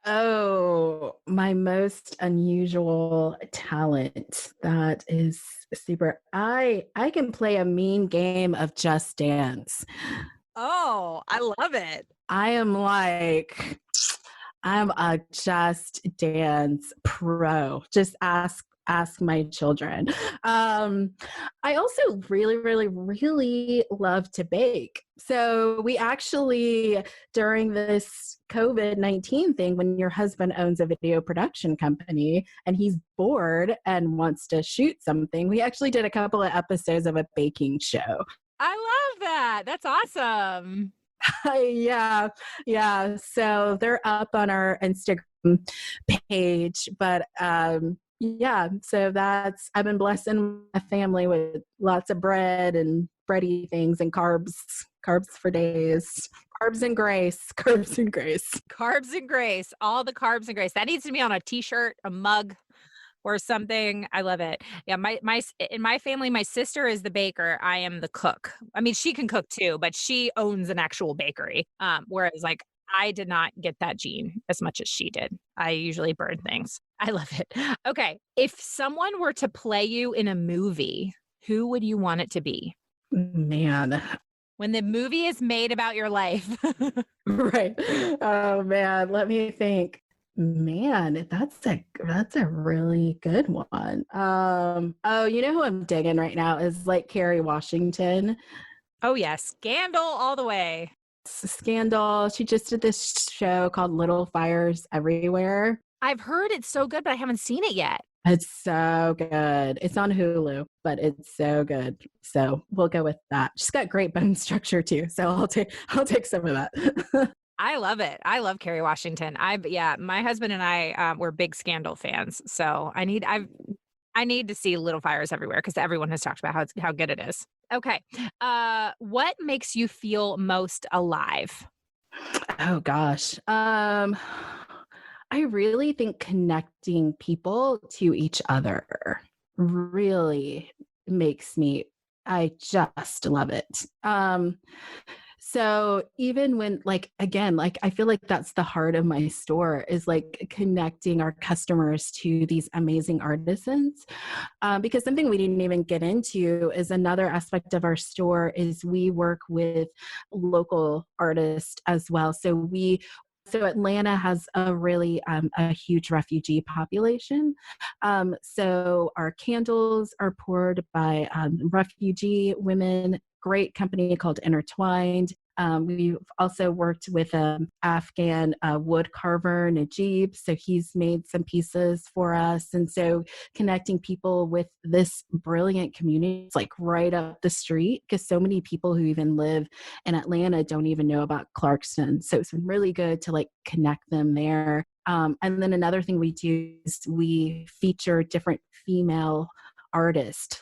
Oh, my most unusual talent. That is super. I can play a mean game of Just Dance. Oh, I love it. I'm a Just Dance pro. Just ask my children. I also really, really, really love to bake. So we actually, during this COVID-19 thing, when your husband owns a video production company and he's bored and wants to shoot something, we actually did a couple of episodes of a baking show. I love that. That's awesome. Yeah. So they're up on our Instagram page, but yeah. So I've been blessing my family with lots of bread and bready things and carbs for days. Carbs and grace. Carbs and grace. All the carbs and grace. That needs to be on a t-shirt, a mug, or something. I love it. Yeah, in my family, my sister is the baker. I am the cook. I mean, she can cook too, but she owns an actual bakery. Whereas like I did not get that gene as much as she did. I usually burn things. I love it. Okay. If someone were to play you in a movie, who would you want it to be? Man. When the movie is made about your life. Right. Oh man, let me think. Man, that's a really good one. You know who I'm digging right now is like Kerry Washington. Oh yeah, scandal all the way. Scandal. She just did this show called Little Fires Everywhere. I've heard it's so good, but I haven't seen it yet. It's so good. It's on Hulu, but it's so good. So we'll go with that. She's got great bone structure too. So I'll take some of that. I love it. I love Kerry Washington. My husband and I were big Scandal fans. So I need to see Little Fires Everywhere because everyone has talked about how good it is. Okay. What makes you feel most alive? Oh gosh. I really think connecting people to each other really makes me, I just love it. So even when I feel like that's the heart of my store is like connecting our customers to these amazing artisans. Because something we didn't even get into is another aspect of our store is we work with local artists as well. So Atlanta has a really a huge refugee population. So our candles are poured by refugee women, great company called Intertwined. We've also worked with an Afghan wood carver, Najib. So he's made some pieces for us. And so connecting people with this brilliant community, it's like right up the street, because so many people who even live in Atlanta don't even know about Clarkston. So it's been really good to like connect them there. And then another thing we do is we feature different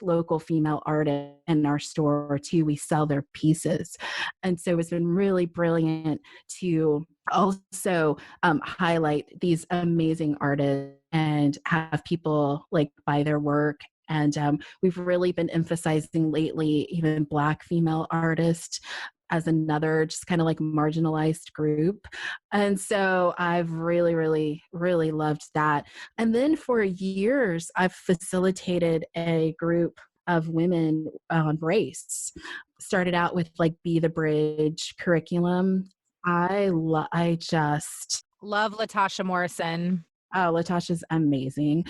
local female artists in our store too. We sell their pieces. And so it's been really brilliant to also highlight these amazing artists and have people like buy their work. And we've really been emphasizing lately even Black female artists as another just kind of like marginalized group. And so I've really, really, really loved that. And then for years, I've facilitated a group of women on race. Started out with like Be the Bridge curriculum. I just Love Latasha Morrison. Oh, Latasha's amazing.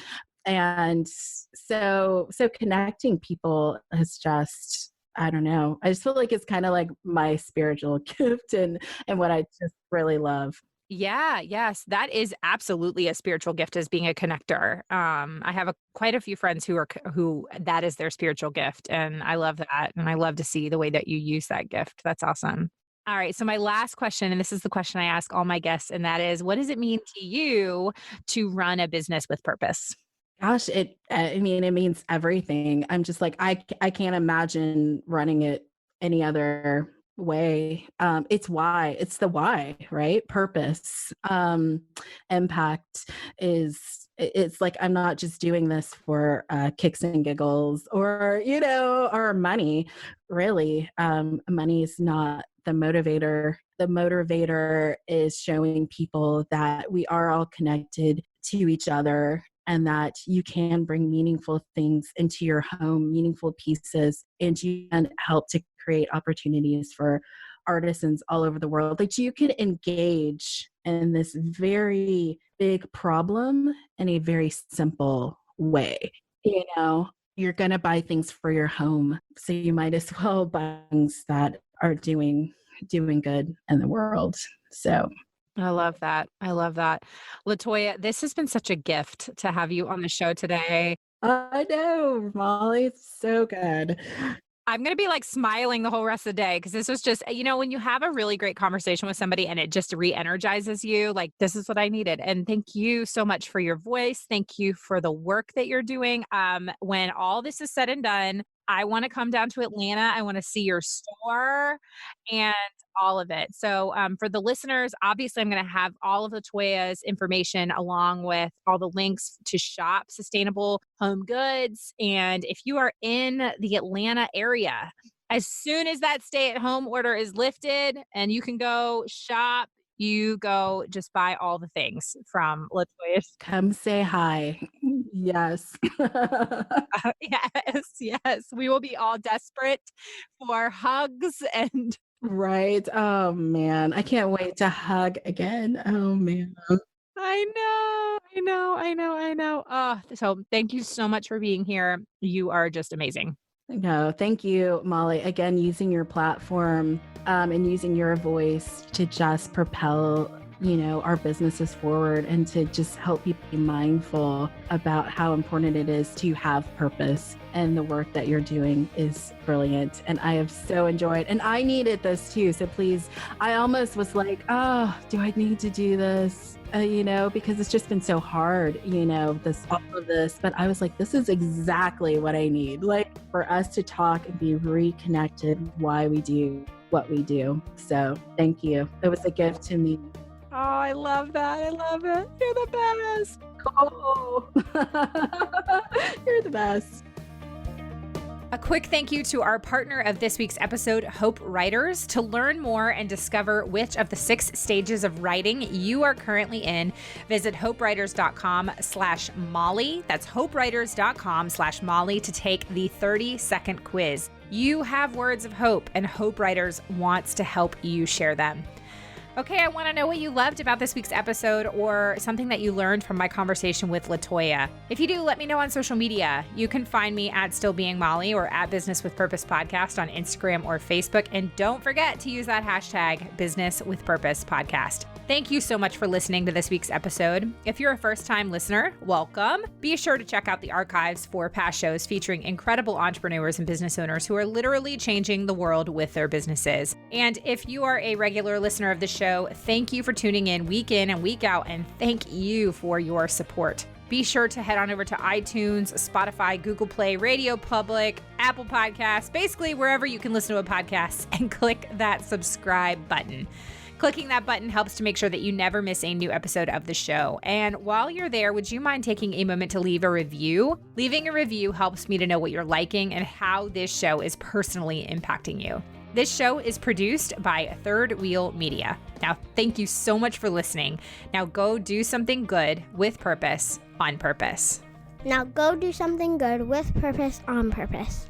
And so connecting people is just, I don't know. I just feel like it's kind of like my spiritual gift and what I just really love. Yeah, yes, that is absolutely a spiritual gift as being a connector. I have quite a few friends who that is their spiritual gift, and I love that, and I love to see the way that you use that gift. That's awesome. All right, so my last question, and this is the question I ask all my guests, and that is, what does it mean to you to run a business with purpose? Gosh, I mean, it means everything. I'm just like, I can't imagine running it any other way. It's the why, right? Purpose, impact it's like, I'm not just doing this for kicks and giggles or, or money. Really, money is not the motivator. The motivator is showing people that we are all connected to each other and that you can bring meaningful things into your home, meaningful pieces, and you can help to create opportunities for artisans all over the world. Like you can engage in this very big problem in a very simple way. You're going to buy things for your home, so you might as well buy things that are doing good in the world. So I love that. I love that. Latoya, this has been such a gift to have you on the show today. I know, Molly, it's so good. I'm going to be like smiling the whole rest of the day because this was just, when you have a really great conversation with somebody and it just re-energizes you, like this is what I needed. And thank you so much for your voice. Thank you for the work that you're doing. When all this is said and done, I want to come down to Atlanta. I want to see your store and all of it. So for the listeners, obviously I'm going to have all of Latoya's information along with all the links to shop sustainable home goods. And if you are in the Atlanta area, as soon as that stay-at-home order is lifted and you can go shop, you go just buy all the things from Latoya. Come say hi. Yes. Yes. We will be all desperate for hugs and right. Oh man, I can't wait to hug again. Oh man. I know. So thank you so much for being here. You are just amazing. No, thank you, Molly. Again, using your platform and using your voice to just propel, our businesses forward and to just help people be mindful about how important it is to have purpose. And the work that you're doing is brilliant. And I have so enjoyed, and I needed this too. So please, I almost was like, oh, do I need to do this? Because it's just been so hard, all of this. But I was like, this is exactly what I need, like for us to talk and be reconnected with why we do what we do. So thank you. It was a gift to me. Oh, I love that. I love it. You're the best. Oh, you're the best. A quick thank you to our partner of this week's episode, Hope Writers. To learn more and discover which of the 6 stages of writing you are currently in, visit hopewriters.com/Molly. That's hopewriters.com/Molly to take the 30-second quiz. You have words of hope, and Hope Writers wants to help you share them. Okay, I want to know what you loved about this week's episode or something that you learned from my conversation with Latoya. If you do, let me know on social media. You can find me at Still Being Molly or at Business with Purpose Podcast on Instagram or Facebook. And don't forget to use that hashtag Business with Purpose Podcast. Thank you so much for listening to this week's episode. If you're a first-time listener, welcome. Be sure to check out the archives for past shows featuring incredible entrepreneurs and business owners who are literally changing the world with their businesses. And if you are a regular listener of the show, thank you for tuning in and week out, and thank you for your support. Be sure to head on over to iTunes, Spotify, Google Play, Radio Public, Apple Podcasts, basically wherever you can listen to a podcast, and click that subscribe button. Clicking that button helps to make sure that you never miss a new episode of the show. And while you're there, would you mind taking a moment to leave a review? Leaving a review helps me to know what you're liking and how this show is personally impacting you. This show is produced by Third Wheel Media. Now, thank you so much for listening. Now go do something good with purpose on purpose. Now go do something good with purpose on purpose.